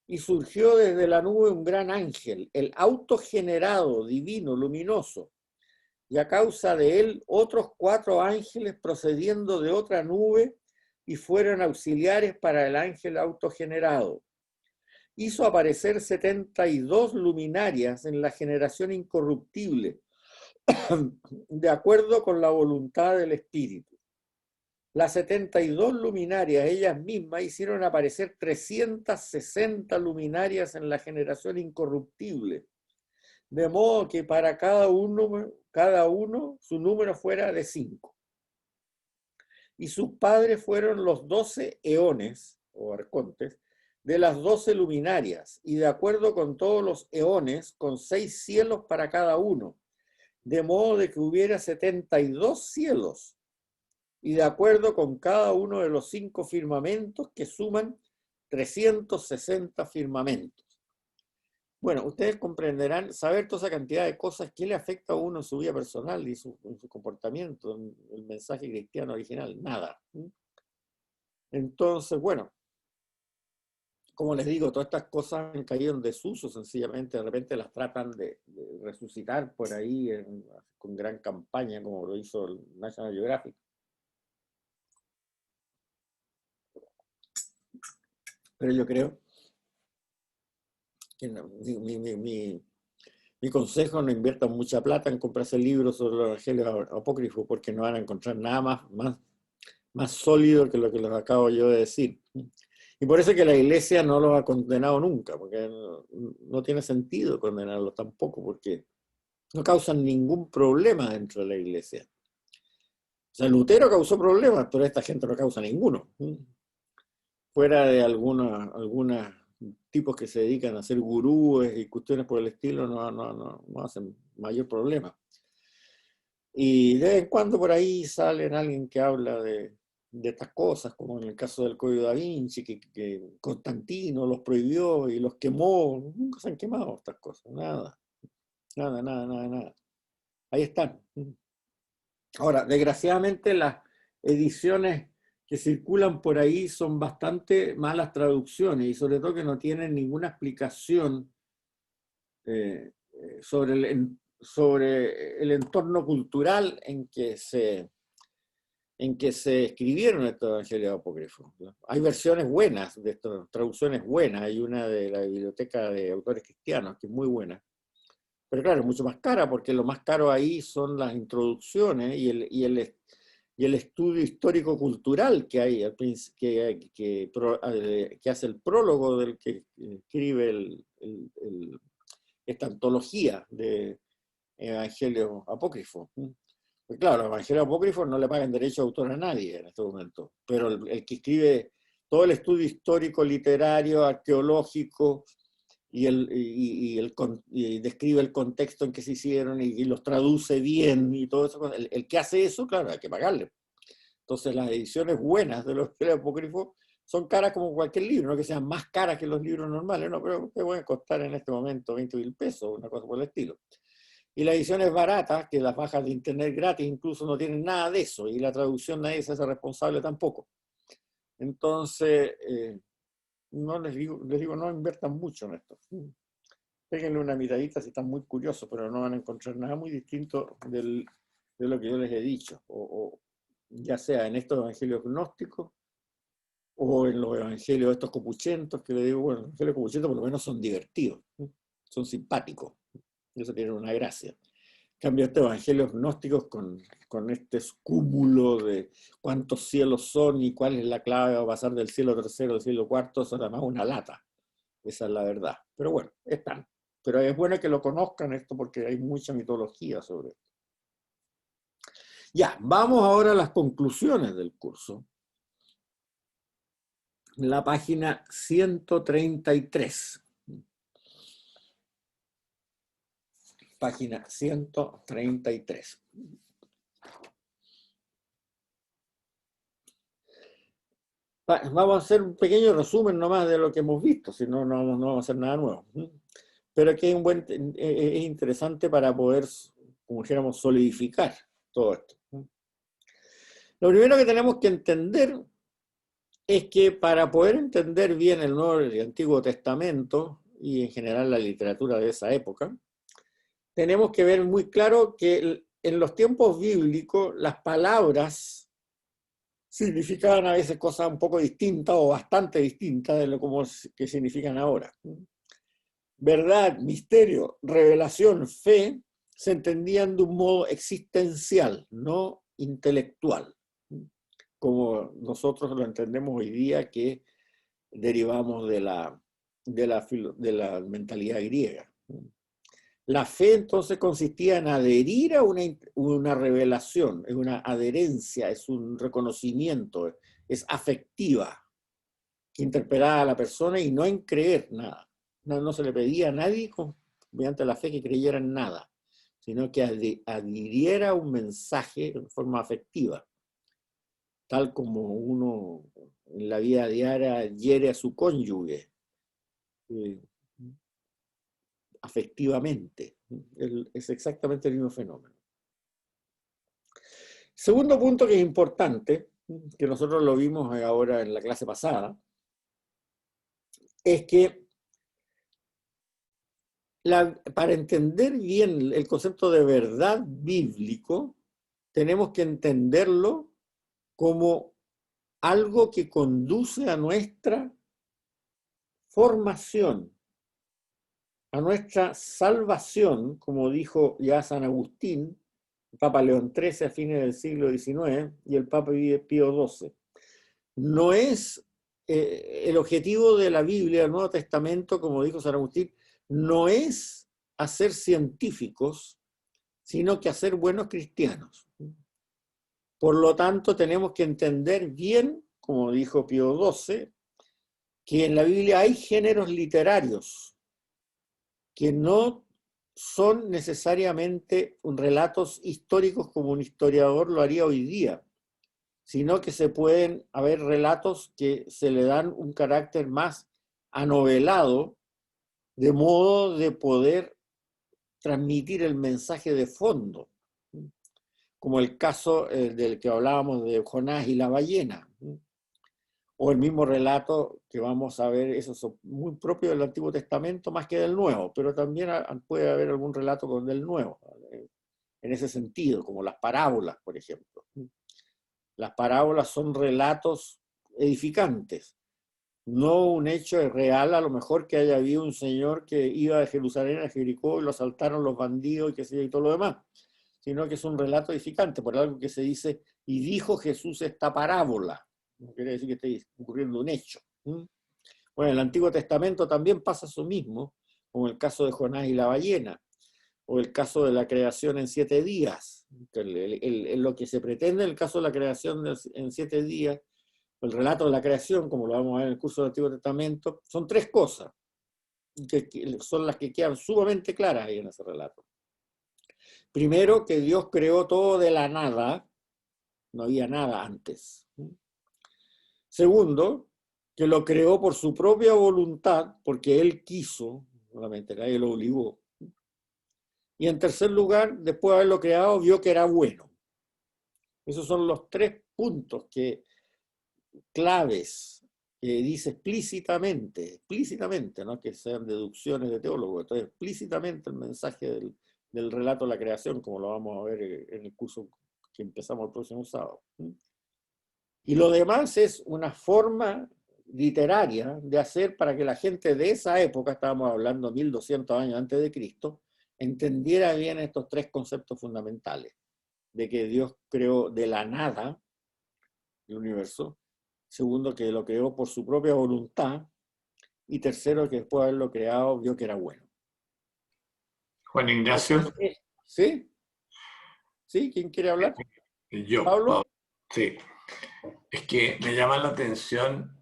A: Y surgió desde la nube un gran ángel, el autogenerado, divino, luminoso, y a causa de él otros 4 ángeles procediendo de otra nube y fueron auxiliares para el ángel autogenerado. Hizo aparecer 72 luminarias en la generación incorruptible, de acuerdo con la voluntad del Espíritu. Las 72 luminarias ellas mismas hicieron aparecer 360 luminarias en la generación incorruptible, de modo que para cada uno su número fuera de 5. Y sus padres fueron los 12 eones, o arcontes, de las 12 luminarias, y de acuerdo con todos los eones, con 6 cielos para cada uno, de modo de que hubiera 72 cielos, y de acuerdo con cada uno de los 5 firmamentos que suman 360 firmamentos. Bueno, ustedes comprenderán, saber toda esa cantidad de cosas, ¿qué le afecta a uno en su vida personal y en su comportamiento, en el mensaje cristiano original? Nada. Entonces, bueno, como les digo, todas estas cosas han caído en desuso, sencillamente, de repente las tratan de resucitar por ahí con gran campaña, como lo hizo el National Geographic. Pero yo creo que no, mi consejo, no inviertan mucha plata en comprarse libros sobre los evangelios apócrifos, porque no van a encontrar nada más sólido que lo que les acabo yo de decir. Y por eso es que la Iglesia no los ha condenado nunca, porque no tiene sentido condenarlos tampoco, porque no causan ningún problema dentro de la Iglesia. O sea, Lutero causó problemas, pero esta gente no causa ninguno. Fuera de algunos tipos que se dedican a ser gurúes y cuestiones por el estilo, no hacen mayor problema. Y de vez en cuando por ahí salen alguien que habla de estas cosas, como en el caso del Código Da Vinci, que Constantino los prohibió y los quemó. Nunca se han quemado estas cosas, nada. Ahí están. Ahora, desgraciadamente las ediciones que circulan por ahí son bastante malas traducciones y sobre todo que no tienen ninguna explicación sobre el entorno cultural en que se escribieron estos evangelios apócrifos. Hay versiones buenas de estas, traducciones buenas. Hay una de la Biblioteca de Autores Cristianos que es muy buena. Pero claro, es mucho más cara porque lo más caro ahí son las introducciones y el estudio histórico-cultural que hay, que hace el prólogo del que escribe esta antología de evangelios apócrifos. Pues claro, los evangelios apócrifos no le pagan derecho de autor a nadie en este momento, pero el que escribe todo el estudio histórico, literario, arqueológico, y describe el contexto en que se hicieron y los traduce bien y todo eso, el que hace eso, claro, hay que pagarle. Entonces las ediciones buenas de los evangelios apócrifos son caras como cualquier libro, no que sean más caras que los libros normales, no, pero que pueden costar en este momento 20.000 pesos, una cosa por el estilo. Y las ediciones baratas, que las bajas de internet gratis incluso no tienen nada de eso, y la traducción nadie se hace responsable tampoco. Entonces, no les digo, no inviertan mucho en esto. Péguenle una miradita si están muy curiosos, pero no van a encontrar nada muy distinto de lo que yo les he dicho, o ya sea en estos evangelios gnósticos o en los evangelios estos copuchentos, que le digo, bueno, los evangelios copuchentos por lo menos son divertidos, son simpáticos, y eso tiene una gracia. En cambio, estos evangelios gnósticos con este cúmulo de cuántos cielos son y cuál es la clave para pasar del cielo tercero al cielo cuarto, eso es además una lata. Esa es la verdad. Pero bueno, están. Pero es bueno que lo conozcan esto porque hay mucha mitología sobre esto. Ya, vamos ahora a las conclusiones del curso. La página 133. Página 133. Vamos a hacer un pequeño resumen nomás de lo que hemos visto, si no, no vamos a hacer nada nuevo. Pero que es interesante para poder, como dijéramos, solidificar todo esto. Lo primero que tenemos que entender es que para poder entender bien el Nuevo y el Antiguo Testamento, y en general la literatura de esa época, tenemos que ver muy claro que en los tiempos bíblicos las palabras significaban a veces cosas un poco distintas o bastante distintas de lo como que significan ahora. Verdad, misterio, revelación, fe, se entendían de un modo existencial, no intelectual, como nosotros lo entendemos hoy día, que derivamos de la mentalidad griega. La fe entonces consistía en adherir a una revelación, es una adherencia, es un reconocimiento, es afectiva, que interpelaba a la persona y no en creer nada. No se le pedía a nadie mediante la fe que creyera en nada, sino que adhiriera un mensaje de forma afectiva, tal como uno en la vida diaria hiere a su cónyuge, afectivamente. Es exactamente el mismo fenómeno. Segundo punto que es importante, que nosotros lo vimos ahora en la clase pasada, es que para entender bien el concepto de verdad bíblico, tenemos que entenderlo como algo que conduce a nuestra formación, a nuestra salvación, como dijo ya San Agustín, el Papa León XIII a fines del siglo XIX y el Papa Pío XII. No es el objetivo de la Biblia, del Nuevo Testamento, como dijo San Agustín, no es hacer científicos, sino que hacer buenos cristianos. Por lo tanto, tenemos que entender bien, como dijo Pío XII, que en la Biblia hay géneros literarios que no son necesariamente relatos históricos como un historiador lo haría hoy día, sino que se pueden haber relatos que se le dan un carácter más anovelado, de modo de poder transmitir el mensaje de fondo, como el caso del que hablábamos de Jonás y la ballena, o el mismo relato que vamos a ver, eso es muy propio del Antiguo Testamento más que del Nuevo, pero también puede haber algún relato con del Nuevo, en ese sentido, como las parábolas, por ejemplo. Las parábolas son relatos edificantes, no un hecho real, a lo mejor que haya habido un señor que iba de Jerusalén a Jericó y lo asaltaron los bandidos y qué sé yo y todo lo demás, sino que es un relato edificante, por algo que se dice, y dijo Jesús esta parábola. No quiere decir que esté ocurriendo un hecho. Bueno, en el Antiguo Testamento también pasa eso mismo, como el caso de Jonás y la ballena, o el caso de la creación en 7 días. Lo que se pretende en el caso de la creación en 7 días, el relato de la creación, como lo vamos a ver en el curso del Antiguo Testamento, son 3 cosas, que son las que quedan sumamente claras ahí en ese relato. Primero, que Dios creó todo de la nada, no había nada antes. Segundo, que lo creó por su propia voluntad, porque él quiso, solamente nadie lo obligó. Y en tercer lugar, después de haberlo creado, vio que era bueno. Esos son los tres puntos claves que dice explícitamente, no que sean deducciones de teólogos, entonces explícitamente el mensaje del relato de la creación, como lo vamos a ver en el curso que empezamos el próximo sábado. Y lo demás es una forma literaria de hacer para que la gente de esa época, estábamos hablando 1200 años antes de Cristo, entendiera bien estos tres conceptos fundamentales, de que Dios creó de la nada el universo, segundo, que lo creó por su propia voluntad, y tercero, que después de haberlo creado, vio que era bueno.
D: Juan Ignacio.
A: ¿Sí? ¿Sí? ¿Quién quiere hablar?
D: Yo.
A: ¿Pablo?
D: Sí. Es que me llama la atención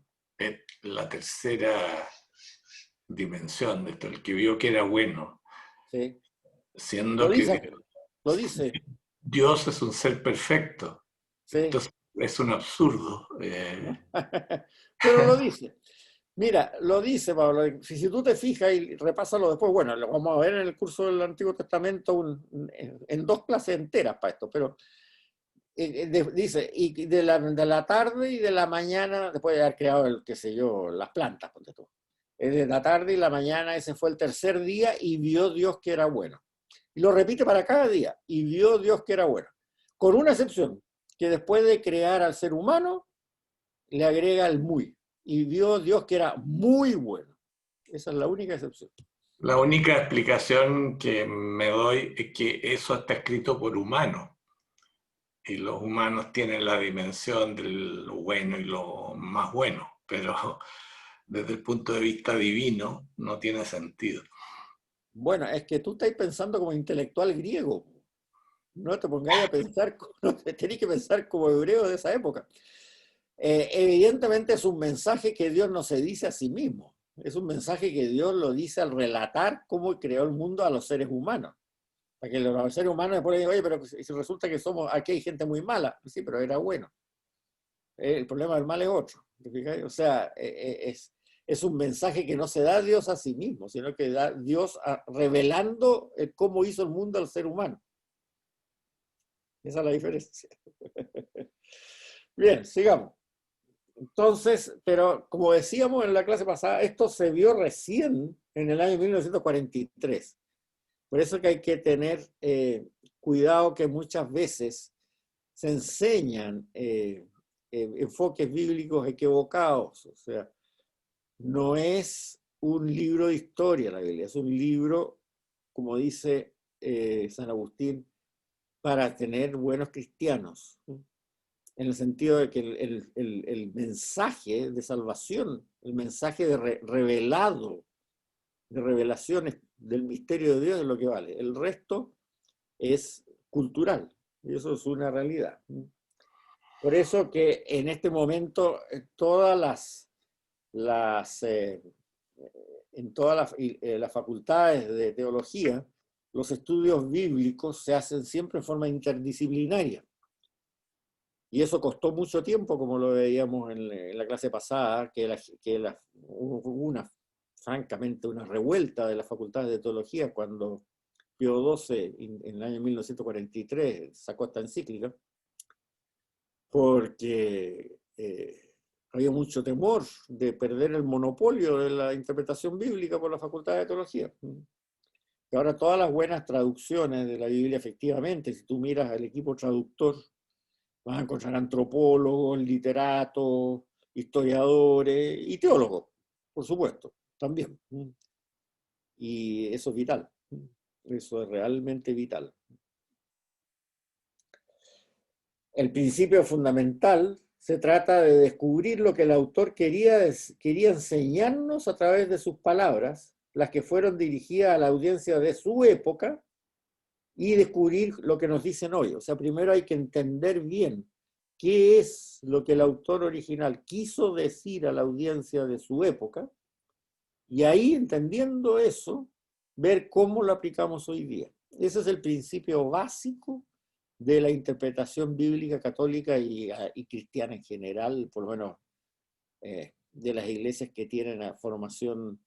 D: la tercera dimensión de esto, el que vio que era bueno.
A: Sí.
D: Siendo
A: Lo dice.
D: Dios es un ser perfecto.
A: Sí.
D: Entonces es un absurdo.
A: Pero lo dice. Mira, lo dice Pablo. Si tú te fijas y repásalo después, bueno, lo vamos a ver en el curso del Antiguo Testamento en 2 clases enteras para esto, pero dice, y de la tarde y de la mañana, después de haber creado, qué sé yo, las plantas, ponte tú. De la tarde y la mañana, ese fue el tercer día, y vio Dios que era bueno. Y lo repite para cada día, y vio Dios que era bueno. Con una excepción, que después de crear al ser humano, le agrega el muy. Y vio Dios que era muy bueno. Esa es la única excepción.
D: La única explicación que me doy es que eso está escrito por humanos. Y los humanos tienen la dimensión de lo bueno y lo más bueno, pero desde el punto de vista divino no tiene sentido.
A: Bueno, es que tú estás pensando como intelectual griego. No te pongáis a pensar, no tenés que pensar como hebreo de esa época. Evidentemente es un mensaje que Dios no se dice a sí mismo. Es un mensaje que Dios lo dice al relatar cómo creó el mundo a los seres humanos. Para que los seres humanos después digan, oye, pero si resulta que aquí hay gente muy mala. Sí, pero era bueno. El problema del mal es otro. O sea, es un mensaje que no se da Dios a sí mismo, sino que da Dios revelando cómo hizo el mundo al ser humano. Esa es la diferencia. Bien, sigamos. Entonces, pero como decíamos en la clase pasada, esto se vio recién en el año 1943. Por eso que hay que tener cuidado, que muchas veces se enseñan enfoques bíblicos equivocados. O sea, no es un libro de historia la Biblia, es un libro, como dice San Agustín, para tener buenos cristianos, en el sentido de que el mensaje de salvación, el mensaje de revelado, de revelaciones del misterio de Dios es lo que vale. El resto es cultural, y eso es una realidad. Por eso que en este momento todas en todas las facultades de teología, los estudios bíblicos se hacen siempre en forma interdisciplinaria. Y eso costó mucho tiempo, como lo veíamos en la clase pasada, hubo francamente una revuelta de las facultades de teología cuando Pío XII, en el año 1943, sacó esta encíclica, porque había mucho temor de perder el monopolio de la interpretación bíblica por la facultad de teología. Y ahora todas las buenas traducciones de la Biblia, efectivamente, si tú miras al equipo traductor, vas a encontrar antropólogos, literatos, historiadores y teólogos, por supuesto, también. Y eso es vital. Eso es realmente vital. El principio fundamental se trata de descubrir lo que el autor quería enseñarnos a través de sus palabras, las que fueron dirigidas a la audiencia de su época, y descubrir lo que nos dicen hoy. O sea, primero hay que entender bien qué es lo que el autor original quiso decir a la audiencia de su época, y ahí, entendiendo eso, ver cómo lo aplicamos hoy día. Ese es el principio básico de la interpretación bíblica católica y cristiana en general, por lo menos de las iglesias que tienen una formación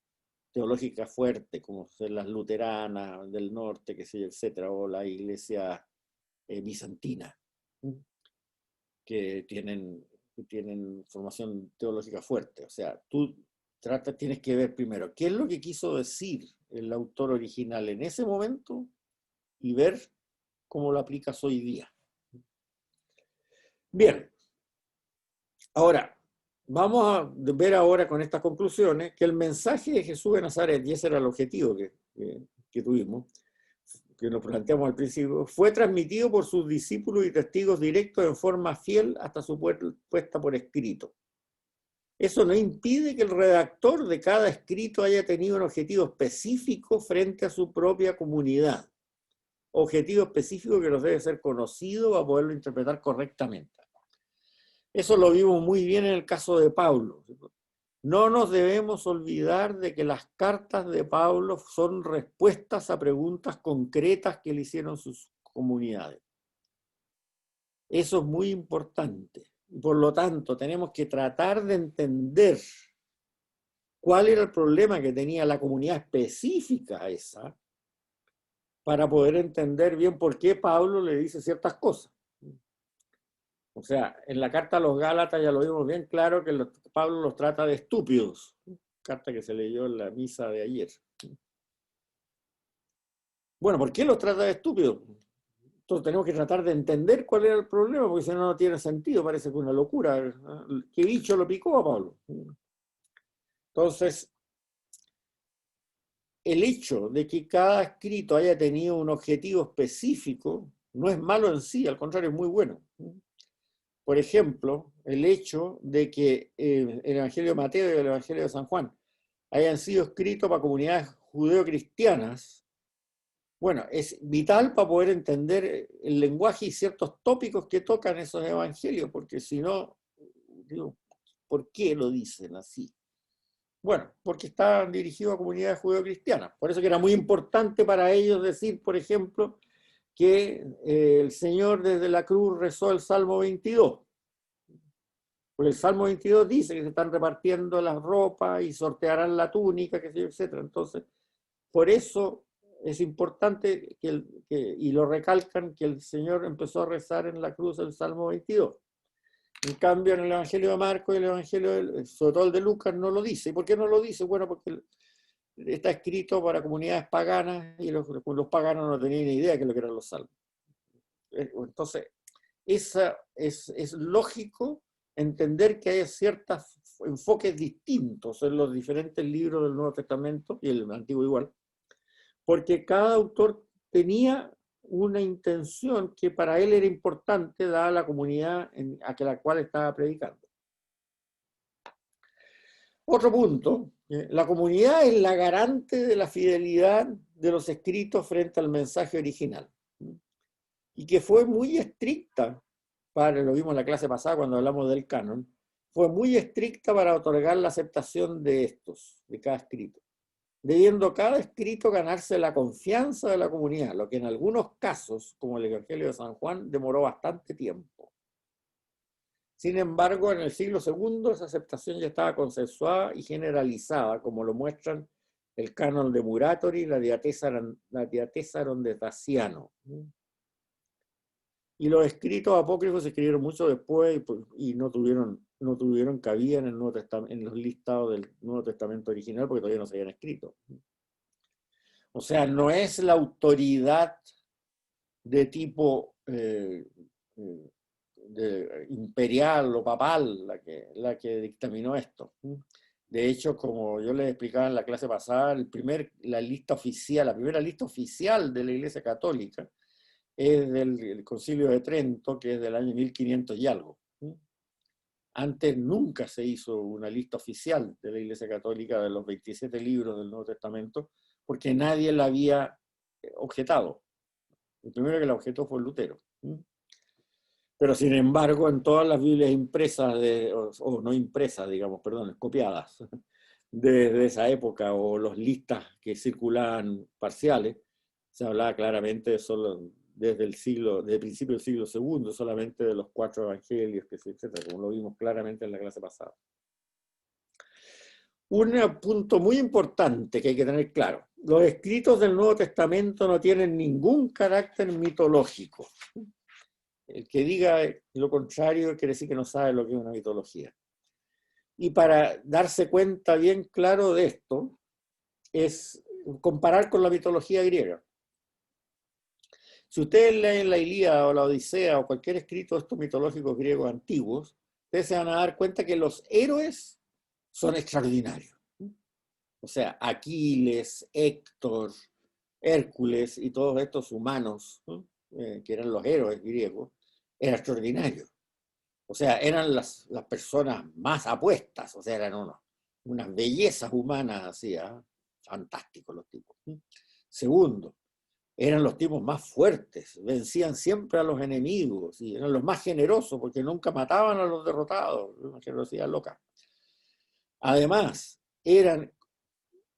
A: teológica fuerte, como son las luteranas del norte, que sé yo, etcétera, o la iglesia bizantina, que tienen formación teológica fuerte. O sea, tú tienes que ver primero qué es lo que quiso decir el autor original en ese momento y ver cómo lo aplicas hoy día. Bien, ahora, vamos a ver ahora con estas conclusiones que el mensaje de Jesús de Nazaret, y ese era el objetivo que tuvimos, que nos planteamos al principio, fue transmitido por sus discípulos y testigos directos en forma fiel hasta su puesta por escrito. Eso no impide que el redactor de cada escrito haya tenido un objetivo específico frente a su propia comunidad. Objetivo específico que nos debe ser conocido para poderlo interpretar correctamente. Eso lo vimos muy bien en el caso de Pablo. No nos debemos olvidar de que las cartas de Pablo son respuestas a preguntas concretas que le hicieron sus comunidades. Eso es muy importante. Por lo tanto, tenemos que tratar de entender cuál era el problema que tenía la comunidad específica esa, para poder entender bien por qué Pablo le dice ciertas cosas. O sea, en la carta a los Gálatas ya lo vimos bien claro que Pablo los trata de estúpidos. Carta que se leyó en la misa de ayer. Bueno, ¿por qué los trata de estúpidos? Entonces tenemos que tratar de entender cuál era el problema, porque si no, no tiene sentido, parece que es una locura. ¿Qué bicho lo picó a Pablo? Entonces, el hecho de que cada escrito haya tenido un objetivo específico no es malo en sí, al contrario, es muy bueno. Por ejemplo, el hecho de que el Evangelio de Mateo y el Evangelio de San Juan hayan sido escritos para comunidades judeo-cristianas, bueno, es vital para poder entender el lenguaje y ciertos tópicos que tocan esos evangelios, porque si no, digo, ¿por qué lo dicen así? Bueno, porque estaban dirigidos a comunidades judeo-cristianas. Por eso que era muy importante para ellos decir, por ejemplo, que el Señor desde la cruz rezó el Salmo 22. Porque el Salmo 22 dice que se están repartiendo las ropas y sortearán la túnica, que sé yo, etc. Entonces, por eso es importante y lo recalcan, que el Señor empezó a rezar en la cruz el Salmo 22. En cambio, en el Evangelio de Marcos y el Evangelio, sobre todo el de Lucas, no lo dice. ¿Y por qué no lo dice? Bueno, porque está escrito para comunidades paganas y los paganos no tenían ni idea de qué es lo que eran los salmos. Entonces, es lógico entender que hay ciertos enfoques distintos en los diferentes libros del Nuevo Testamento y el Antiguo igual, porque cada autor tenía una intención que para él era importante dada la comunidad a la cual estaba predicando. Otro punto, la comunidad es la garante de la fidelidad de los escritos frente al mensaje original, y que fue muy estricta, lo vimos en la clase pasada cuando hablamos del canon, fue muy estricta para otorgar la aceptación de cada escrito, debiendo cada escrito ganarse la confianza de la comunidad, lo que en algunos casos, como el Evangelio de San Juan, demoró bastante tiempo. Sin embargo, en el siglo II esa aceptación ya estaba consensuada y generalizada, como lo muestran el canon de Muratori y la Diatesaron de Daciano. Y los escritos apócrifos se escribieron mucho después y no tuvieron cabida en el Nuevo Testamento, en los listados del Nuevo Testamento original, porque todavía no se habían escrito. O sea, no es la autoridad de tipo imperial o papal la que dictaminó esto. De hecho, como yo les explicaba en la clase pasada, la primera lista oficial de la Iglesia Católica es del Concilio de Trento, que es del año 1500 y algo. Antes nunca se hizo una lista oficial de la Iglesia Católica de los 27 libros del Nuevo Testamento, porque nadie la había objetado. El primero que la objetó fue Lutero. Pero sin embargo, en todas las Biblias impresas, o no impresas, digamos, perdón, copiadas de esa época, o los listas que circulaban parciales, se hablaba claramente solo desde el principio del siglo II, solamente de los 4 evangelios, etc., como lo vimos claramente en la clase pasada. Un punto muy importante que hay que tener claro. Los escritos del Nuevo Testamento no tienen ningún carácter mitológico. El que diga lo contrario quiere decir que no sabe lo que es una mitología. Y para darse cuenta bien claro de esto, es comparar con la mitología griega. Si ustedes leen la Ilíada o la Odisea o cualquier escrito de estos mitológicos griegos antiguos, ustedes se van a dar cuenta que los héroes son extraordinarios. O sea, Aquiles, Héctor, Hércules y todos estos humanos, que eran los héroes griegos, eran extraordinarios. O sea, eran las personas más apuestas, o sea, eran unas bellezas humanas así, fantásticos los tipos. Segundo, eran los tipos más fuertes, vencían siempre a los enemigos y eran los más generosos porque nunca mataban a los derrotados, una generosidad loca. Además, eran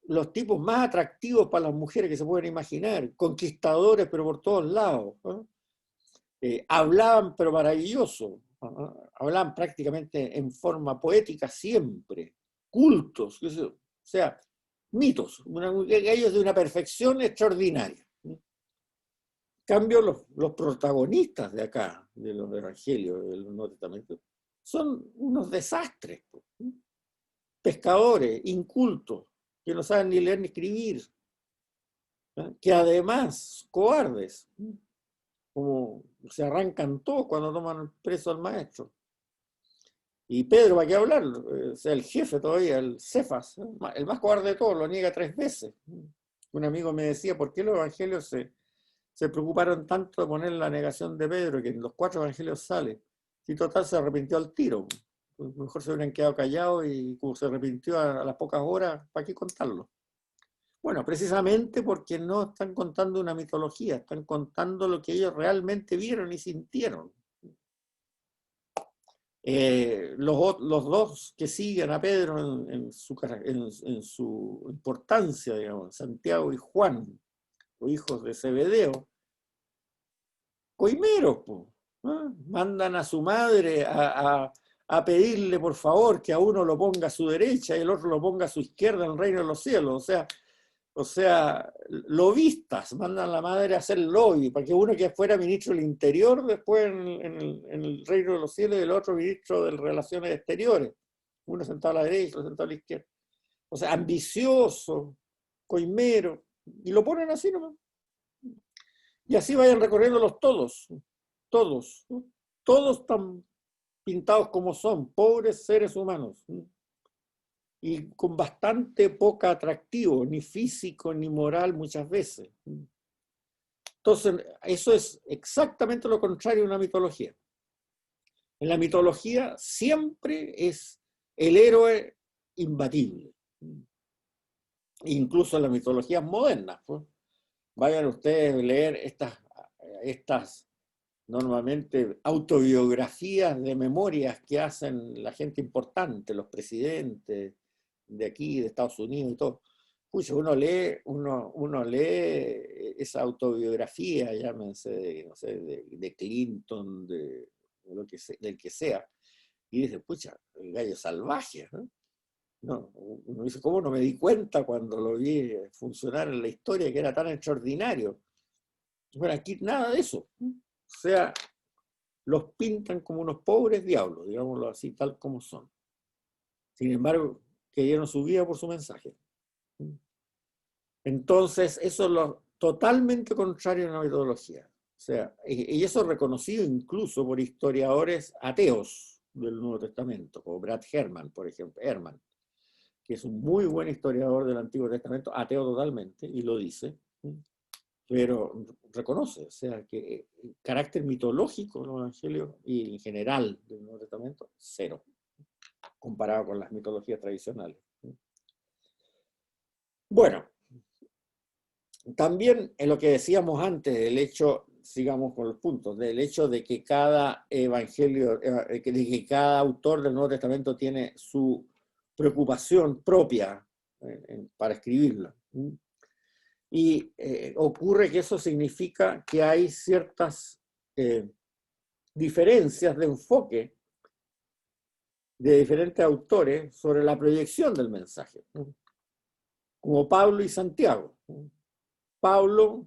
A: los tipos más atractivos para las mujeres que se pueden imaginar, conquistadores pero por todos lados, ¿no? Hablaban pero maravilloso, ¿no? Hablaban prácticamente en forma poética siempre, cultos, o sea, mitos, ellos de una perfección extraordinaria. En cambio, los protagonistas de acá, de los evangelios, del Nuevo Testamento, son unos desastres, ¿no? Pescadores, incultos, que no saben ni leer ni escribir, ¿no? Que además, cobardes, como se arrancan todos cuando toman preso al maestro. Y Pedro, ¿para qué hablar? O sea, el jefe todavía, el Cefas, el más cobarde de todos, lo niega 3 veces. Un amigo me decía, ¿por qué los evangelios se preocuparon tanto de poner la negación de Pedro, que en los 4 evangelios sale? Si total se arrepintió al tiro. Pues mejor se hubieran quedado callados y como se arrepintió a las pocas horas, ¿para qué contarlo? Bueno, precisamente porque no están contando una mitología, están contando lo que ellos realmente vieron y sintieron. Los dos que siguen a Pedro en su importancia, digamos, Santiago y Juan, los hijos de Zebedeo, coimeros, ¿no? Mandan a su madre a pedirle por favor que a uno lo ponga a su derecha y el otro lo ponga a su izquierda en el reino de los cielos. O sea, lobistas, mandan a la madre a hacer lobby para que uno que fuera ministro del Interior después en el reino de los cielos y el otro ministro de Relaciones Exteriores. Uno sentado a la derecha, otro sentado a la izquierda. O sea, ambicioso, coimero, y lo ponen así nomás. Y así vayan recorriéndolos todos, todos, ¿no? Todos tan pintados como son, pobres seres humanos, ¿no? Y con bastante poco atractivo, ni físico ni moral muchas veces. Entonces, eso es exactamente lo contrario de una mitología. En la mitología siempre es el héroe imbatible. Incluso en las mitologías modernas, pues, vayan ustedes a leer estas normalmente autobiografías de memorias que hacen la gente importante, los presidentes de aquí, de Estados Unidos y todo. Pucha, uno lee esa autobiografía, llámense, no sé, de Clinton, del que sea, y dice, pucha, el gallo salvaje, ¿no? No, uno dice, ¿cómo no me di cuenta cuando lo vi funcionar en la historia que era tan extraordinario? Bueno, aquí nada de eso. O sea, los pintan como unos pobres diablos, digámoslo así, tal como son. Sin embargo, que dieron su vida por su mensaje. Entonces, eso es lo totalmente contrario a la metodología. O sea, y eso es reconocido incluso por historiadores ateos del Nuevo Testamento, como Brad Herman, por ejemplo, que es un muy buen historiador del Antiguo Testamento, ateo totalmente, y lo dice, pero reconoce, o sea, que el carácter mitológico de los evangelios y en general del Nuevo Testamento, 0, comparado con las mitologías tradicionales. Bueno, también en lo que decíamos antes, el hecho, sigamos con los puntos, del hecho de que cada evangelio, de que cada autor del Nuevo Testamento tiene su preocupación propia para escribirlo. Y ocurre que eso significa que hay ciertas diferencias de enfoque de diferentes autores sobre la proyección del mensaje, como Pablo y Santiago. Pablo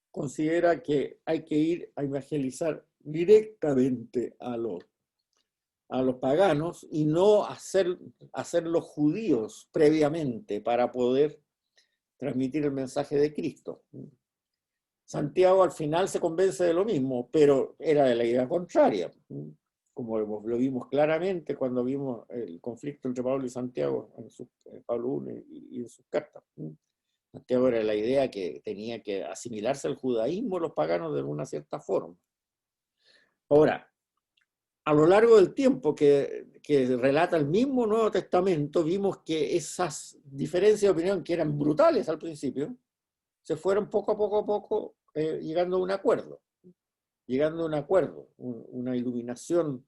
A: considera que hay que ir a evangelizar directamente a los paganos y no hacer los judíos previamente para poder transmitir el mensaje de Cristo. Santiago al final se convence de lo mismo, pero era de la idea contraria, como lo vimos claramente cuando vimos el conflicto entre Pablo y Santiago, en Pablo 1 y en sus cartas. Santiago era la idea que tenía que asimilarse al judaísmo los paganos de una cierta forma. Ahora, a lo largo del tiempo que relata el mismo Nuevo Testamento, vimos que esas diferencias de opinión, que eran brutales al principio, se fueron poco a poco llegando a un acuerdo, una iluminación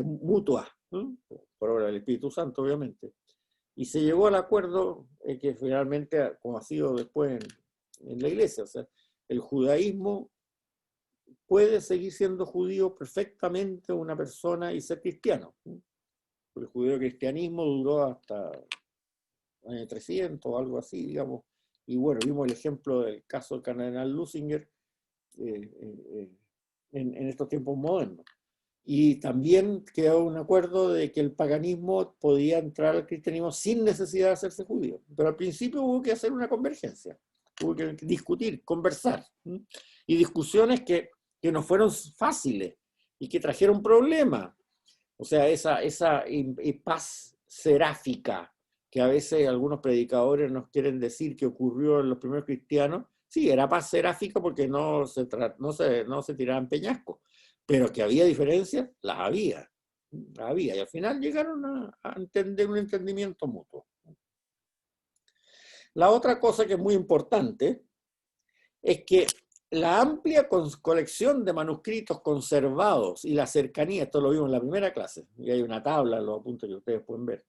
A: mutua, ¿no? Por obra del Espíritu Santo, obviamente. Y se llegó al acuerdo que finalmente, como ha sido después en la Iglesia, o sea, el judaísmo puede seguir siendo judío perfectamente una persona y ser cristiano. El judeo-cristianismo duró hasta el año 300 o algo así, digamos. Y bueno, vimos el ejemplo del caso del cardenal Lusinger en estos tiempos modernos. Y también quedó un acuerdo de que el paganismo podía entrar al cristianismo sin necesidad de hacerse judío. Pero al principio hubo que hacer una convergencia, hubo que discutir, conversar. Y discusiones que no fueron fáciles y que trajeron problemas. O sea, esa paz seráfica que a veces algunos predicadores nos quieren decir que ocurrió en los primeros cristianos, sí, era paz seráfica porque no se tiraban peñascos, pero que había diferencias, las había, y al final llegaron a entender un entendimiento mutuo. La otra cosa que es muy importante es que la amplia colección de manuscritos conservados y la cercanía, esto lo vimos en la primera clase, y hay una tabla en los apuntes que ustedes pueden ver,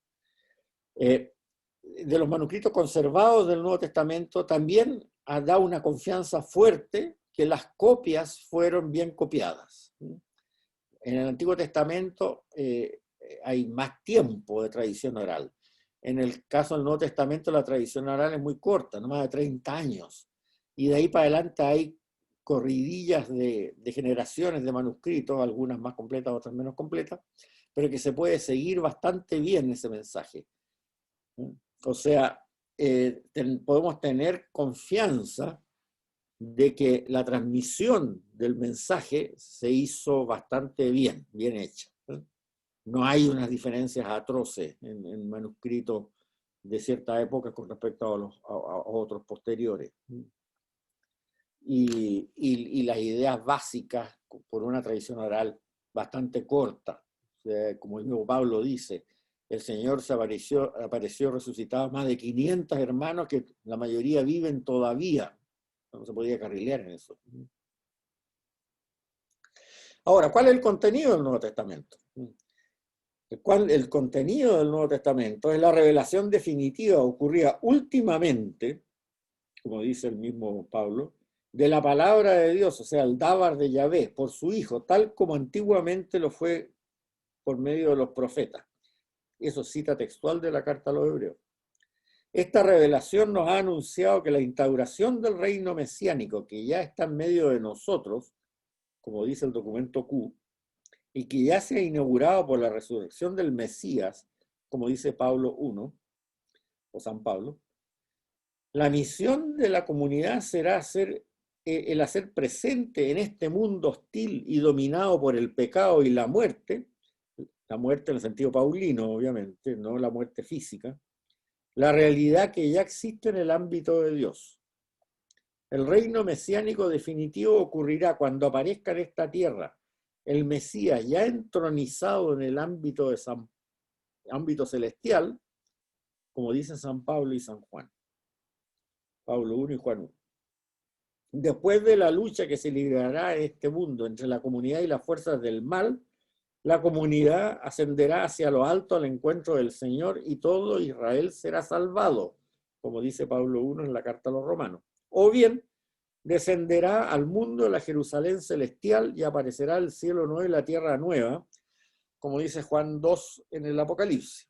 A: de los manuscritos conservados del Nuevo Testamento también da una confianza fuerte que las copias fueron bien copiadas. En el Antiguo Testamento hay más tiempo de tradición oral. En el caso del Nuevo Testamento la tradición oral es muy corta, no más de 30 años. Y de ahí para adelante hay corridillas de generaciones de manuscritos, algunas más completas, otras menos completas, pero que se puede seguir bastante bien ese mensaje. O sea, podemos tener confianza de que la transmisión del mensaje se hizo bastante bien hecha. No hay unas diferencias atroces en manuscritos de cierta época con respecto a otros posteriores. Y las ideas básicas por una tradición oral bastante corta. O sea, como el mismo Pablo dice, el Señor se apareció resucitado a más de 500 hermanos que la mayoría viven todavía. No se podía carrilear en eso. Ahora, ¿cuál es el contenido del Nuevo Testamento? El contenido del Nuevo Testamento es la revelación definitiva ocurrida últimamente, como dice el mismo Pablo, de la palabra de Dios, o sea, el Dávar de Yahvé, por su Hijo, tal como antiguamente lo fue por medio de los profetas. Eso cita textual de la carta a los Hebreos. Esta revelación nos ha anunciado que la instauración del reino mesiánico, que ya está en medio de nosotros, como dice el documento Q, y que ya se ha inaugurado por la resurrección del Mesías, como dice Pablo 1, o San Pablo, la misión de la comunidad será el hacer presente en este mundo hostil y dominado por el pecado y la muerte en el sentido paulino, obviamente, no la muerte física, la realidad que ya existe en el ámbito de Dios. El reino mesiánico definitivo ocurrirá cuando aparezca en esta tierra el Mesías ya entronizado en el ámbito celestial, como dicen San Pablo y San Juan. Pablo 1 y Juan 1. Después de la lucha que se librará en este mundo entre la comunidad y las fuerzas del mal, la comunidad ascenderá hacia lo alto al encuentro del Señor y todo Israel será salvado, como dice Pablo 1 en la carta a los Romanos. O bien, descenderá al mundo la Jerusalén celestial y aparecerá el cielo nuevo y la tierra nueva, como dice Juan 2 en el Apocalipsis.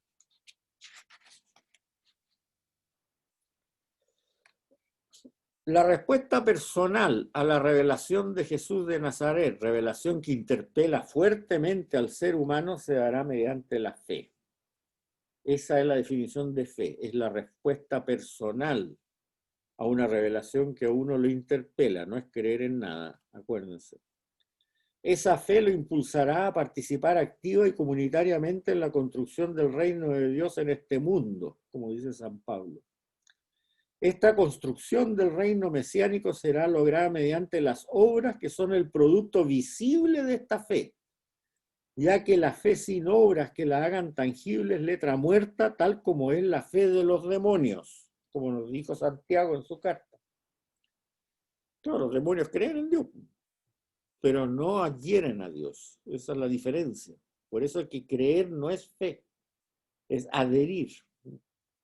A: La respuesta personal a la revelación de Jesús de Nazaret, revelación que interpela fuertemente al ser humano, se dará mediante la fe. Esa es la definición de fe, es la respuesta personal a una revelación que a uno lo interpela, no es creer en nada, acuérdense. Esa fe lo impulsará a participar activa y comunitariamente en la construcción del reino de Dios en este mundo, como dice San Pablo. Esta construcción del reino mesiánico será lograda mediante las obras que son el producto visible de esta fe, ya que la fe sin obras que la hagan tangible es letra muerta, tal como es la fe de los demonios, como nos dijo Santiago en su carta. Todos los demonios creen en Dios, pero no adhieren a Dios. Esa es la diferencia. Por eso es que creer no es fe, es adherir.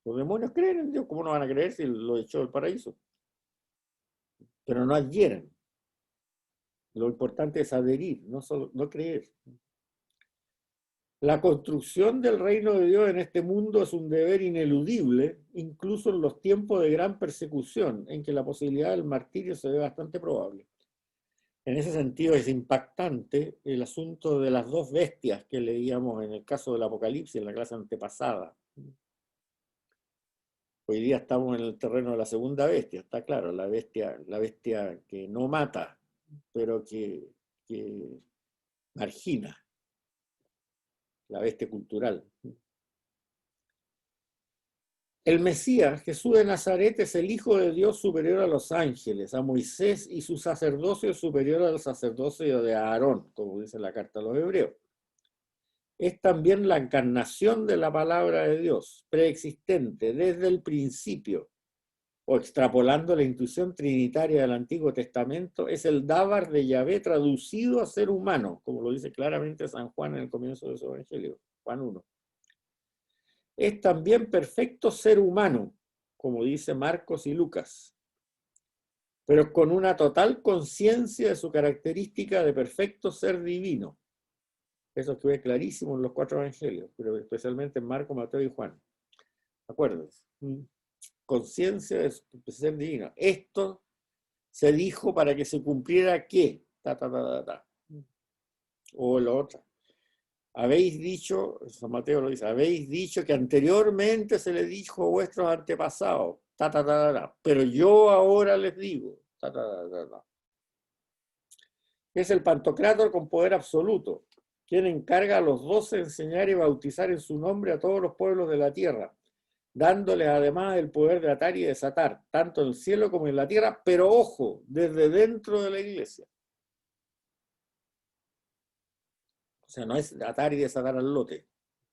A: Los demonios creen en Dios, ¿cómo no van a creer si lo echó del paraíso? Pero no adhieren. Lo importante es adherir, no creer. La construcción del reino de Dios en este mundo es un deber ineludible, incluso en los tiempos de gran persecución, en que la posibilidad del martirio se ve bastante probable. En ese sentido es impactante el asunto de las dos bestias que leíamos en el caso del Apocalipsis en la clase antepasada. Hoy día estamos en el terreno de la segunda bestia, está claro, la bestia que no mata, pero que margina, la bestia cultural. El Mesías, Jesús de Nazaret, es el Hijo de Dios superior a los ángeles, a Moisés y su sacerdocio superior al sacerdocio de Aarón, como dice la carta a los hebreos. Es también la encarnación de la palabra de Dios, preexistente desde el principio, o extrapolando la intuición trinitaria del Antiguo Testamento, es el Dávar de Yahvé traducido a ser humano, como lo dice claramente San Juan en el comienzo de su Evangelio, Juan 1. Es también perfecto ser humano, como dice Marcos y Lucas, pero con una total conciencia de su característica de perfecto ser divino. Eso queda clarísimo en los 4 evangelios, pero especialmente en Marcos, Mateo y Juan. Acuérdense. Conciencia de ser divino. Esto se dijo para que se cumpliera ¿qué? O la otra. Habéis dicho, San Mateo lo dice, habéis dicho que anteriormente se le dijo a vuestros antepasados, pero yo ahora les digo, Es el Pantocrátor con poder absoluto, quien encarga a los 12 enseñar y bautizar en su nombre a todos los pueblos de la tierra, dándoles además el poder de atar y desatar, tanto en el cielo como en la tierra, pero ojo, desde dentro de la iglesia. O sea, no es atar y desatar al lote,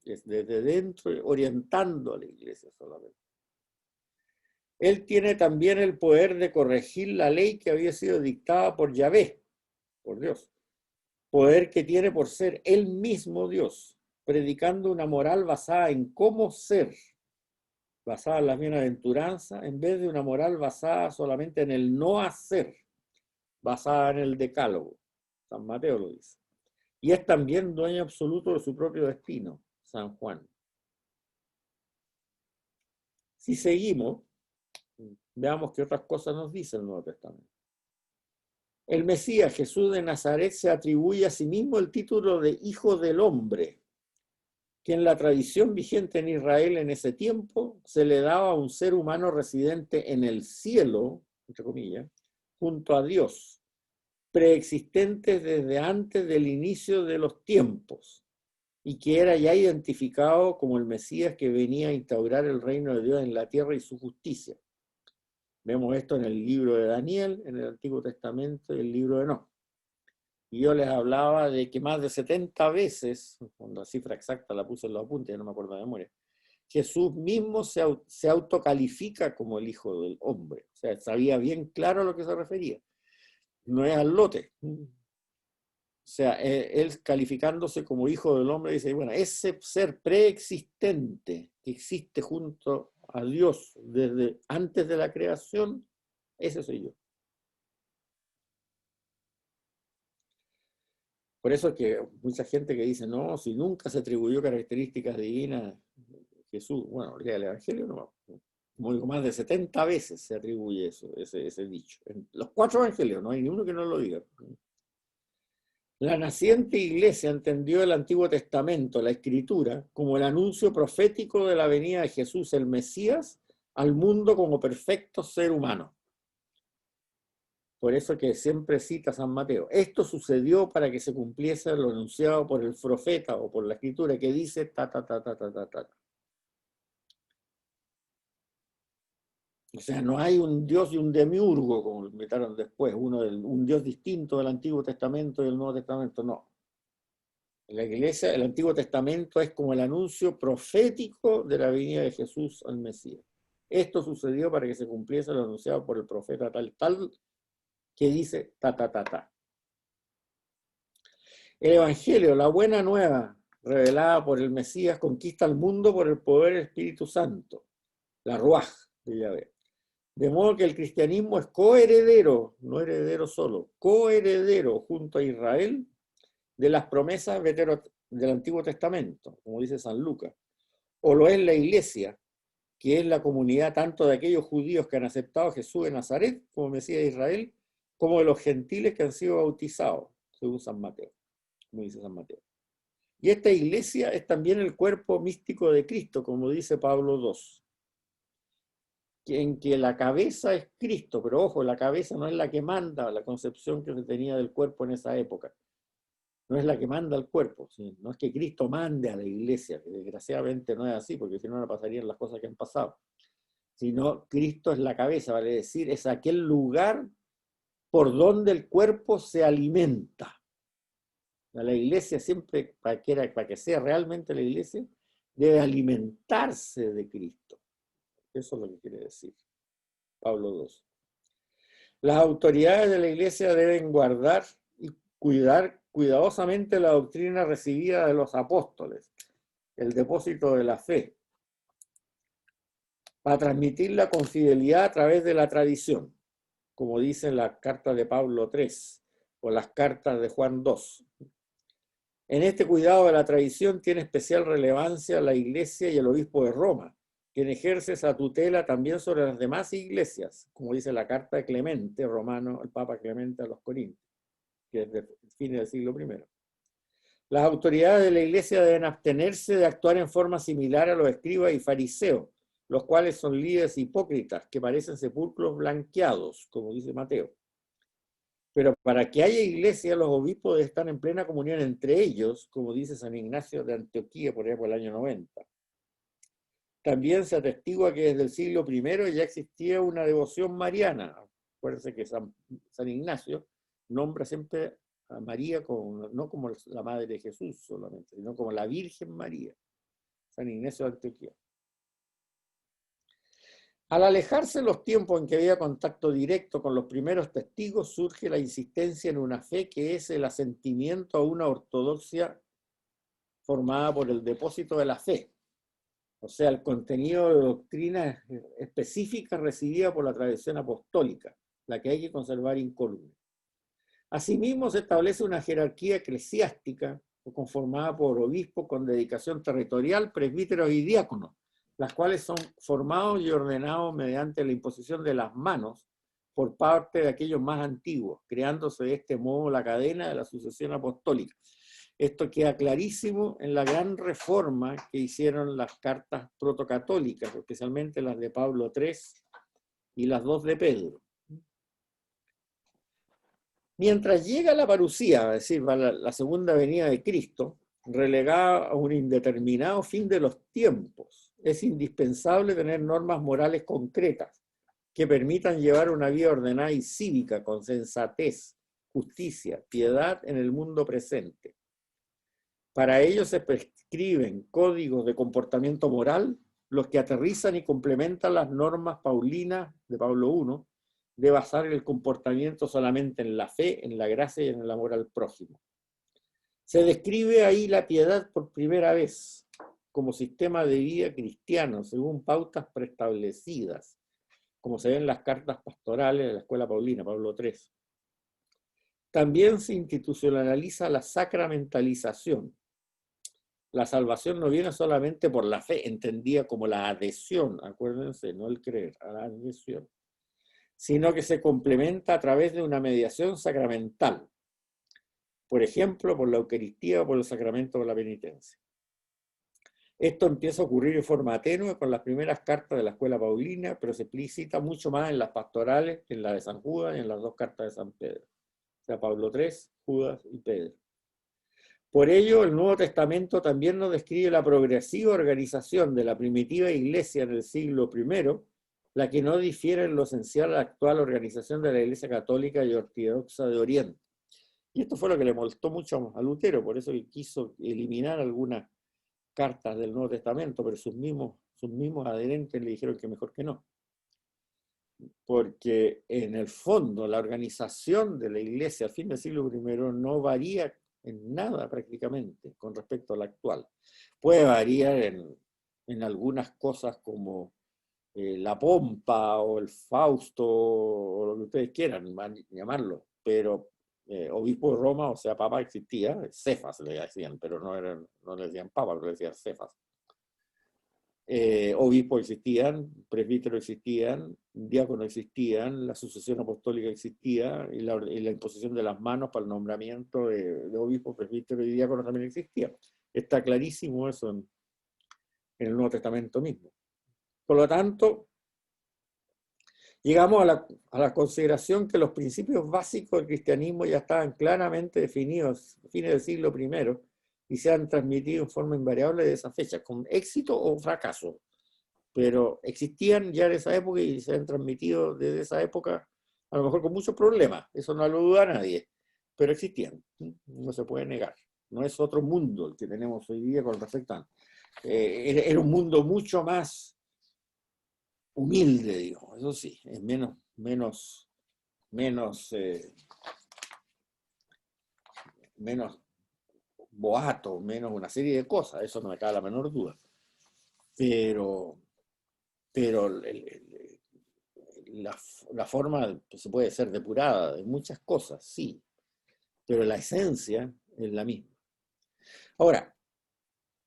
A: es desde dentro, orientando a la iglesia solamente. Él tiene también el poder de corregir la ley que había sido dictada por Yahvé, por Dios. Poder que tiene por ser él mismo Dios, predicando una moral basada en cómo ser, basada en la bienaventuranza, en vez de una moral basada solamente en el no hacer, basada en el decálogo. San Mateo lo dice. Y es también dueño absoluto de su propio destino, San Juan. Si seguimos, veamos qué otras cosas nos dice el Nuevo Testamento. El Mesías, Jesús de Nazaret, se atribuye a sí mismo el título de Hijo del Hombre, que en la tradición vigente en Israel en ese tiempo se le daba a un ser humano residente en el cielo, entre comillas, junto a Dios, preexistente desde antes del inicio de los tiempos, y que era ya identificado como el Mesías que venía a instaurar el reino de Dios en la tierra y su justicia. Vemos esto en el libro de Daniel, en el Antiguo Testamento y el libro de Enoc. Y yo les hablaba de que más de 70 veces, cuando la cifra exacta la puse en los apuntes, ya no me acuerdo de memoria, Jesús mismo se autocalifica como el Hijo del Hombre. O sea, sabía bien claro a lo que se refería. No es al lote. O sea, él calificándose como Hijo del Hombre dice, bueno, ese ser preexistente que existe junto a Dios desde antes de la creación, ese soy yo. Por eso es que mucha gente que dice, no, si nunca se atribuyó características divinas Jesús, bueno, lea el Evangelio, no, como digo, más de 70 veces se atribuye eso, ese dicho. En los 4 Evangelios, no hay ni uno que no lo diga. La naciente iglesia entendió el Antiguo Testamento, la Escritura, como el anuncio profético de la venida de Jesús, el Mesías, al mundo como perfecto ser humano. Por eso que siempre cita San Mateo. Esto sucedió para que se cumpliese lo anunciado por el profeta o por la Escritura que dice ta, ta, ta, ta, ta, ta, ta. O sea, no hay un Dios y un demiurgo, como lo inventaron después, un Dios distinto del Antiguo Testamento y del Nuevo Testamento, no. En la Iglesia, el Antiguo Testamento es como el anuncio profético de la venida de Jesús al Mesías. Esto sucedió para que se cumpliese lo anunciado por el profeta tal, que dice ta, ta, ta, ta. El Evangelio, la buena nueva, revelada por el Mesías, conquista al mundo por el poder del Espíritu Santo, la Ruaj de Yahvé. De modo que el cristianismo es coheredero, no heredero solo, coheredero junto a Israel de las promesas del Antiguo Testamento, como dice San Lucas. O lo es la Iglesia, que es la comunidad tanto de aquellos judíos que han aceptado a Jesús de Nazaret como Mesías de Israel, como de los gentiles que han sido bautizados, según San Mateo, como dice San Mateo. Y esta Iglesia es también el cuerpo místico de Cristo, como dice Pablo II. En que la cabeza es Cristo, pero ojo, la cabeza no es la que manda, la concepción que se tenía del cuerpo en esa época. No es la que manda el cuerpo, ¿sí? No es que Cristo mande a la iglesia, que desgraciadamente no es así, porque si no, no pasarían las cosas que han pasado. Sino Cristo es la cabeza, vale decir, es aquel lugar por donde el cuerpo se alimenta. La iglesia siempre, para que sea realmente la iglesia, debe alimentarse de Cristo. Eso es lo que quiere decir Pablo II. Las autoridades de la Iglesia deben guardar y cuidar cuidadosamente la doctrina recibida de los apóstoles, el depósito de la fe, para transmitirla con fidelidad a través de la tradición, como dicen las cartas de Pablo III o las cartas de Juan II. En este cuidado de la tradición tiene especial relevancia la Iglesia y el obispo de Roma, quien ejerce esa tutela también sobre las demás iglesias, como dice la carta de Clemente romano, el Papa Clemente a los Corintios, que es de fines del siglo I. Las autoridades de la iglesia deben abstenerse de actuar en forma similar a los escribas y fariseos, los cuales son líderes hipócritas que parecen sepulcros blanqueados, como dice Mateo. Pero para que haya iglesia, los obispos deben estar en plena comunión entre ellos, como dice San Ignacio de Antioquía, por ejemplo, el año 90. También se atestigua que desde el siglo I ya existía una devoción mariana. Acuérdense que San Ignacio nombra siempre a María no como la madre de Jesús solamente, sino como la Virgen María. San Ignacio de Antioquía. Al alejarse los tiempos en que había contacto directo con los primeros testigos, surge la insistencia en una fe que es el asentimiento a una ortodoxia formada por el depósito de la fe. O sea, el contenido de doctrina específica recibida por la tradición apostólica, la que hay que conservar incólume. Asimismo, se establece una jerarquía eclesiástica conformada por obispos con dedicación territorial, presbíteros y diáconos, las cuales son formados y ordenados mediante la imposición de las manos por parte de aquellos más antiguos, creándose de este modo la cadena de la sucesión apostólica. Esto queda clarísimo en la gran reforma que hicieron las cartas protocatólicas, especialmente las de Pablo III y las 2 de Pedro. Mientras llega la parucía, es decir, la segunda venida de Cristo, relegada a un indeterminado fin de los tiempos, es indispensable tener normas morales concretas que permitan llevar una vida ordenada y cívica con sensatez, justicia, piedad en el mundo presente. Para ello se prescriben códigos de comportamiento moral, los que aterrizan y complementan las normas paulinas de Pablo I, de basar el comportamiento solamente en la fe, en la gracia y en el amor al prójimo. Se describe ahí la piedad por primera vez como sistema de vida cristiano, según pautas preestablecidas, como se ven en las cartas pastorales de la Escuela Paulina, Pablo III. también se institucionaliza la sacramentalización. La salvación no viene solamente por la fe, entendida como la adhesión, acuérdense, no el creer, a la adhesión, sino que se complementa a través de una mediación sacramental. Por ejemplo, por la Eucaristía o por el sacramento de la penitencia. Esto empieza a ocurrir de forma tenue con las primeras cartas de la escuela paulina, pero se explicita mucho más en las pastorales, en la de San Judas y en las dos cartas de San Pedro. O sea, Pablo III, Judas y Pedro. Por ello, el Nuevo Testamento también nos describe la progresiva organización de la primitiva iglesia en el siglo I, la que no difiere en lo esencial a la actual organización de la Iglesia Católica y Ortodoxa de Oriente. Y esto fue lo que le molestó mucho a Lutero, por eso quiso eliminar algunas cartas del Nuevo Testamento, pero sus mismos adherentes le dijeron que mejor que no. Porque en el fondo la organización de la Iglesia al fin del siglo I no varía en nada prácticamente con respecto a la actual. Puede variar en algunas cosas como la pompa o el Fausto o lo que ustedes quieran llamarlo, pero obispo de Roma, o sea, papa existía, Cefas le decían, pero no le decían papa, pero le decían Cefas. Obispos existían, presbíteros existían, diáconos existían, la sucesión apostólica existía y la imposición de las manos para el nombramiento de obispos, presbíteros y diáconos también existía. Está clarísimo eso en el Nuevo Testamento mismo. Por lo tanto, llegamos a la consideración que los principios básicos del cristianismo ya estaban claramente definidos a fines del siglo I y se han transmitido en forma invariable de esa fecha, con éxito o fracaso. Pero existían ya en esa época y se han transmitido desde esa época, a lo mejor con muchos problemas, eso no lo duda nadie, pero existían, no se puede negar. No es otro mundo el que tenemos hoy día con respecto a... era un mundo mucho más humilde, digo, eso sí, es menos boato, menos una serie de cosas, eso no me cabe la menor duda. Pero la forma se puede ser depurada de muchas cosas, sí, pero la esencia es la misma. Ahora,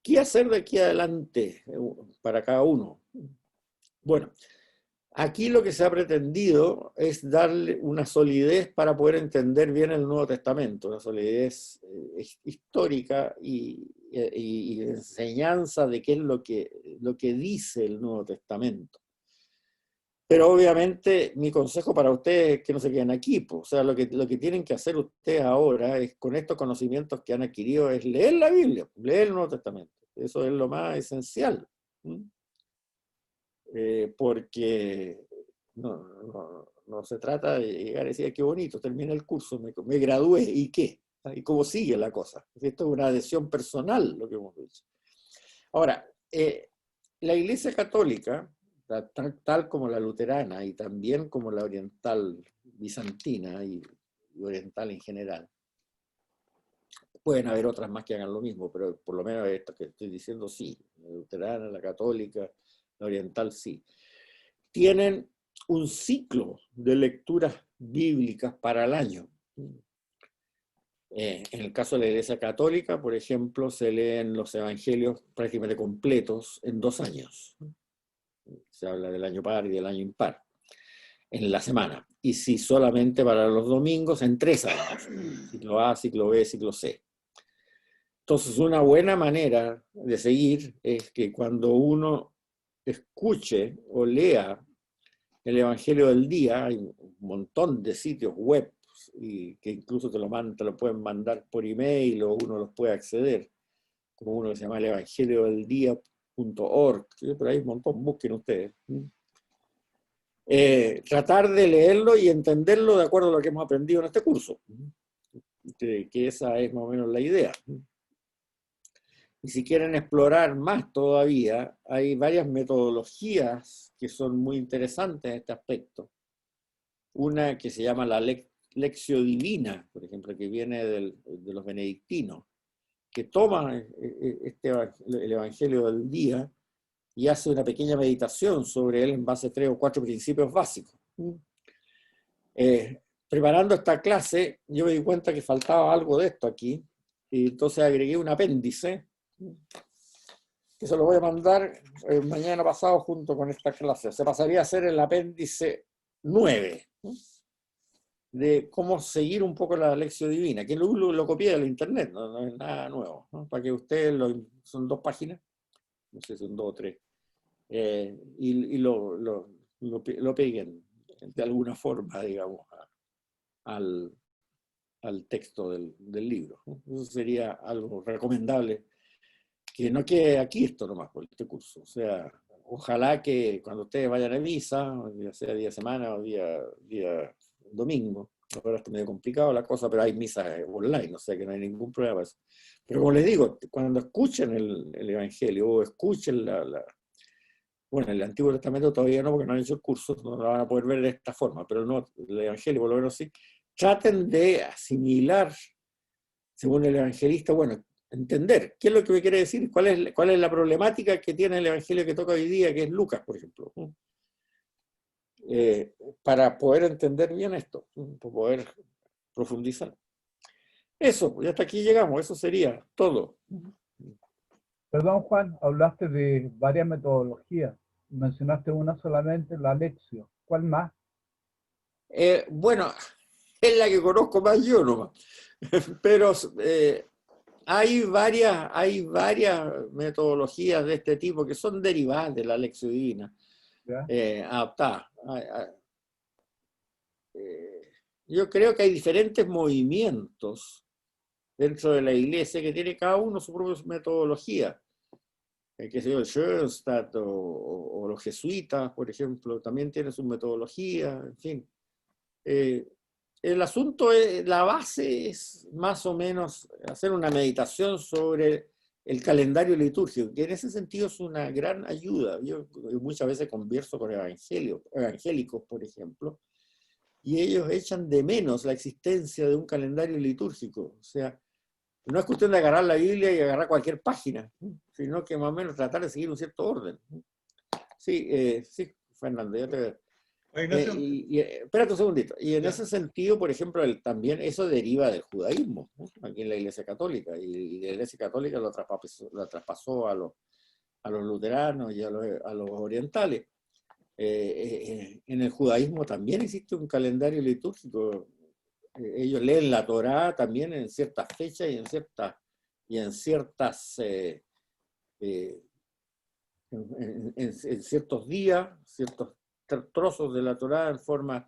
A: ¿qué hacer de aquí adelante para cada uno? Bueno, aquí lo que se ha pretendido es darle una solidez para poder entender bien el Nuevo Testamento, una solidez histórica y enseñanza de qué es lo que dice el Nuevo Testamento. Pero obviamente mi consejo para ustedes es que no se queden aquí, pues. O sea, lo que tienen que hacer ustedes ahora es, con estos conocimientos que han adquirido, es leer la Biblia, leer el Nuevo Testamento. Eso es lo más esencial. Porque no se trata de llegar y decir, qué bonito, terminé el curso, me gradué, ¿y qué? ¿Y cómo sigue la cosa? Esto es una adhesión personal, lo que hemos dicho. Ahora, la Iglesia Católica, tal como la luterana y también como la oriental bizantina y oriental en general, pueden haber otras más que hagan lo mismo, pero por lo menos esto que estoy diciendo sí, la luterana, la católica, la oriental sí, tienen un ciclo de lecturas bíblicas para el año. En el caso de la Iglesia Católica, por ejemplo, se leen los evangelios prácticamente completos en 2 años. Se habla del año par y del año impar, en la semana. Y si solamente para los domingos, en 3 años. Ciclo A, ciclo B, ciclo C. Entonces, una buena manera de seguir es que cuando uno escuche o lea el Evangelio del día, hay un montón de sitios web y que incluso te lo pueden mandar por email o uno los puede acceder, como uno que se llama el evangeliodeldia.org, pero hay un montón, busquen ustedes. Tratar de leerlo y entenderlo de acuerdo a lo que hemos aprendido en este curso, que esa es más o menos la idea. Y si quieren explorar más todavía, hay varias metodologías que son muy interesantes en este aspecto. Una que se llama la Lectio Divina, por ejemplo, que viene de los benedictinos, que toma el Evangelio del día y hace una pequeña meditación sobre él en base a 3 o 4 principios básicos. preparando esta clase, yo me di cuenta que faltaba algo de esto aquí, y entonces agregué un apéndice, que se lo voy a mandar mañana pasado junto con esta clase. Se pasaría a ser el apéndice 9, ¿no? De cómo seguir un poco la lección divina, que lo copié de la internet, no es nada nuevo, ¿no? Para que ustedes, son 2 páginas, no sé si son 2 o 3, y lo peguen de alguna forma, digamos, al texto del libro, ¿no? Eso sería algo recomendable, que no quede aquí esto nomás por este curso. O sea, ojalá que cuando ustedes vayan a misa, ya sea día de semana o día domingo, ahora está medio complicado la cosa, pero hay misas online, o sea que no hay ningún problema para eso. Pero como les digo, cuando escuchen el Evangelio o escuchen bueno, el Antiguo Testamento todavía no, porque no han hecho el curso, no lo van a poder ver de esta forma, pero no, el Evangelio por lo menos sí, traten de asimilar, según el evangelista, bueno, entender qué es lo que me quiere decir, cuál es la problemática que tiene el Evangelio que toca hoy día, que es Lucas, por ejemplo, para poder entender bien esto, para poder profundizar. Eso, y hasta aquí llegamos, eso sería todo.
E: Perdón, Juan, hablaste de varias metodologías. Mencionaste una solamente, la Lectio. ¿Cuál más?
A: Bueno, es la que conozco más yo nomás, pero hay varias metodologías de este tipo que son derivadas de la lección divina,
E: ¿Ya?
A: adaptadas. Yo creo que hay diferentes movimientos dentro de la iglesia que tiene cada uno su propia metodología. Que sé yo, el Schoenstatt o los jesuitas, por ejemplo, también tienen su metodología, en fin. El asunto, la base es más o menos hacer una meditación sobre el calendario litúrgico, que en ese sentido es una gran ayuda. Yo muchas veces converso con evangélicos, por ejemplo, y ellos echan de menos la existencia de un calendario litúrgico. O sea, no es cuestión de agarrar la Biblia y agarrar cualquier página, sino que más o menos tratar de seguir un cierto orden. Sí, sí, Fernando, yo te... espérate un segundito. Y en ese sentido, por ejemplo, también eso deriva del judaísmo, ¿no? Aquí en la Iglesia Católica. Y la Iglesia Católica lo traspasó a los luteranos y a los orientales. En el judaísmo también existe un calendario litúrgico. Ellos leen la Torá también en ciertas fechas y en ciertos días, ciertos trozos de la Torá en forma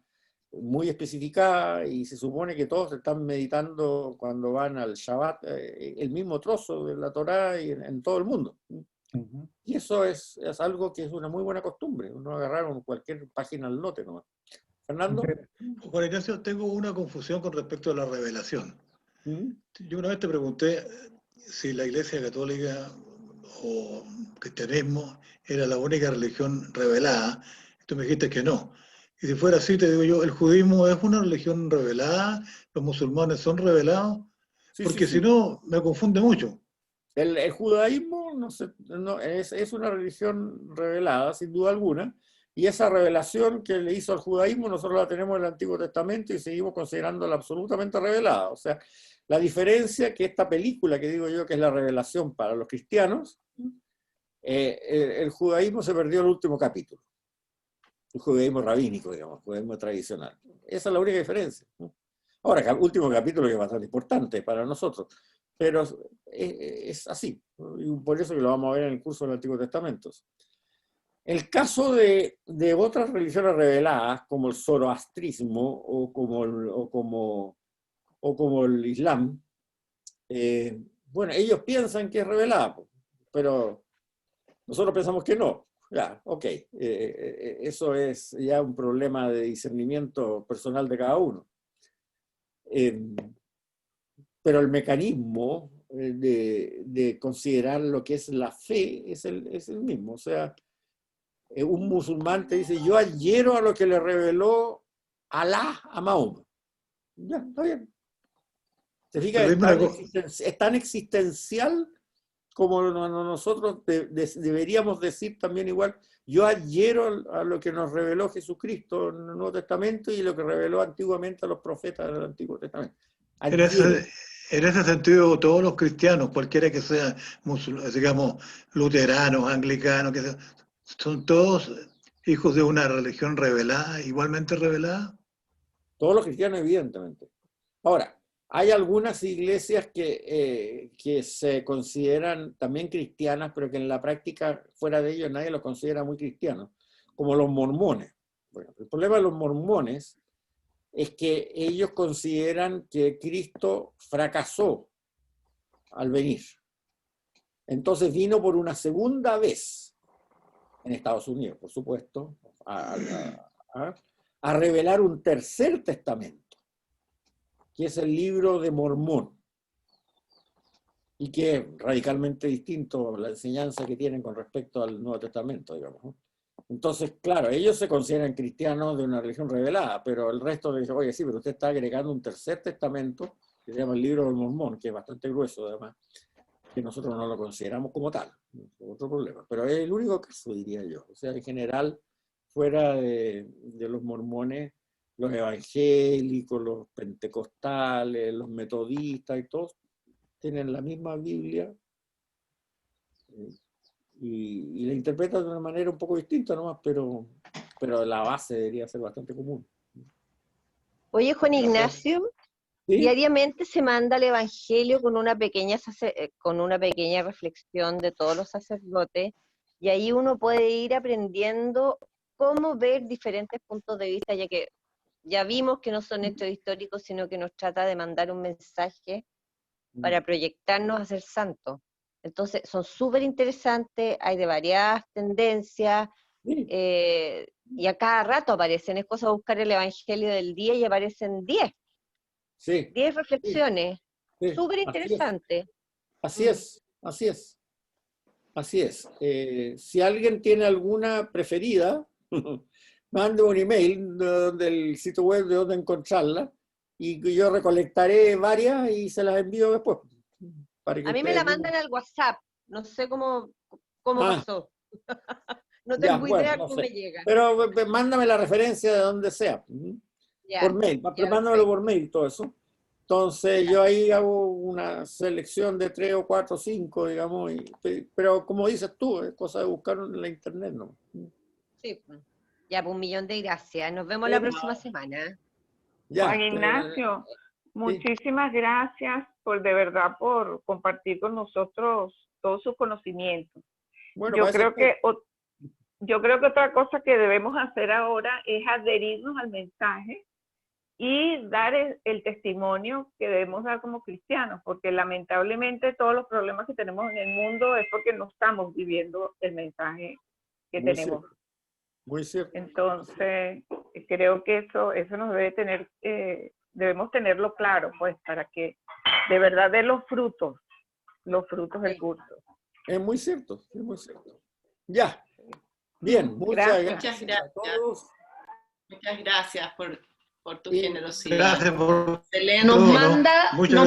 A: muy especificada, y se supone que todos están meditando cuando van al Shabbat el mismo trozo de la Torá y en todo el mundo. Y eso es algo que es una muy buena costumbre, no agarraron cualquier página al lote nomás. Fernando.
B: Juan Ignacio, tengo una confusión con respecto a la revelación. Yo una vez te pregunté si la Iglesia Católica o cristianismo era la única religión revelada. Tú me dijiste que no. Y si fuera así, te digo yo, ¿el judaísmo es una religión revelada? ¿Los musulmanes son revelados?
A: Sí,
B: porque
A: sí,
B: si no, me confunde mucho.
A: El judaísmo es una religión revelada, sin duda alguna, y esa revelación que le hizo al judaísmo nosotros la tenemos en el Antiguo Testamento y seguimos considerándola absolutamente revelada. O sea, la diferencia que esta película, que digo yo que es la revelación para los cristianos, el judaísmo se perdió en el último capítulo. El judaísmo rabínico, digamos, el judaísmo tradicional. Esa es la única diferencia, ¿no? Ahora, el último capítulo que es bastante importante para nosotros, pero es así, ¿no? Y por eso que lo vamos a ver en el curso del Antiguo Testamento. El caso de otras religiones reveladas, como el zoroastrismo o como el Islam, bueno, ellos piensan que es revelada, pero nosotros pensamos que no. Ya, ok, eso es ya un problema de discernimiento personal de cada uno. Pero el mecanismo de considerar lo que es la fe es el mismo. O sea, un musulmán te dice, yo adhiero a lo que le reveló Alá a Mahoma. Ya, está bien. ¿Se fija? Es tan existencial como nosotros deberíamos decir también igual, yo adhiero a lo que nos reveló Jesucristo en el Nuevo Testamento y lo que reveló antiguamente a los profetas del Antiguo Testamento.
B: En ese sentido, todos los cristianos, cualquiera que sea, digamos, luteranos, anglicanos, que son todos hijos de una religión revelada, igualmente revelada.
A: Todos los cristianos, evidentemente. Ahora, hay algunas iglesias que se consideran también cristianas, pero que en la práctica, fuera de ellos, nadie los considera muy cristianos, como los mormones. Bueno, el problema de los mormones es que ellos consideran que Cristo fracasó al venir. Entonces vino por una segunda vez en Estados Unidos, por supuesto, a revelar un tercer testamento, que es el libro de Mormón, y que es radicalmente distinto a la enseñanza que tienen con respecto al Nuevo Testamento, digamos, ¿no? Entonces, claro, ellos se consideran cristianos de una religión revelada, pero el resto le dice, oye, sí, pero usted está agregando un tercer testamento, que se llama el libro del Mormón, que es bastante grueso además, que nosotros no lo consideramos como tal, otro problema. Pero es el único caso, diría yo. O sea, en general, fuera de los mormones, los evangélicos, los pentecostales, los metodistas y todos tienen la misma Biblia y la interpretan de una manera un poco distinta nomás, pero la base debería ser bastante común.
F: Oye, Juan Ignacio,
A: ¿Sí?
F: diariamente se manda el Evangelio con una pequeña reflexión de todos los sacerdotes, y ahí uno puede ir aprendiendo cómo ver diferentes puntos de vista, ya que ya vimos que no son hechos históricos, sino que nos trata de mandar un mensaje para proyectarnos a ser santos. Entonces, son súper interesantes, hay de variadas tendencias, y a cada rato aparecen, es cosa de buscar el Evangelio del día y aparecen 10 reflexiones,
A: Sí,
F: súper interesantes.
A: Así es, así es. Así es. Si alguien tiene alguna preferida, mande un email del sitio web de donde encontrarla y yo recolectaré varias y se las envío después. Para que
F: A mí me la mandan al WhatsApp, no sé cómo pasó. No tengo idea cómo me llega.
A: Pero mándame la referencia de donde sea.
F: Ya,
A: por mail, pero mándamelo por mail todo eso. Entonces yo ahí hago una selección de 3 o 4 o 5, digamos, pero como dices tú, es cosa de buscarlo en la internet, ¿no?
F: Sí, ya, pues 1.000.000 de gracias. Nos vemos la próxima semana.
A: Ya,
C: Juan Ignacio, muchísimas gracias de verdad por compartir con nosotros todos sus conocimientos.
A: Bueno,
C: yo creo que otra cosa que debemos hacer ahora es adherirnos al mensaje y dar el testimonio que debemos dar como cristianos, porque lamentablemente todos los problemas que tenemos en el mundo es porque no estamos viviendo el mensaje que
A: muy
C: tenemos.
A: Cierto. Muy cierto.
C: Entonces, creo que eso nos debe tener, debemos tenerlo claro, pues, para que de verdad dé los frutos del curso.
A: Es muy cierto, es muy cierto. Ya. Bien, muchas gracias a todos.
G: Muchas gracias por tu generosidad.
B: Gracias por...
H: Nos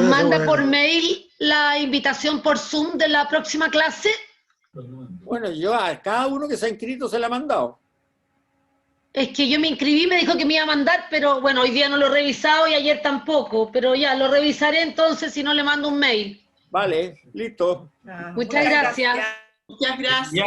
H: manda por mail la invitación por Zoom de la próxima clase.
A: Bueno, yo a cada uno que se ha inscrito se la he mandado.
H: Es que yo me inscribí, me dijo que me iba a mandar, pero bueno, hoy día no lo he revisado y ayer tampoco, pero ya lo revisaré entonces si no le mando un mail.
A: Vale, listo.
H: Muchas gracias.
G: Muchas gracias.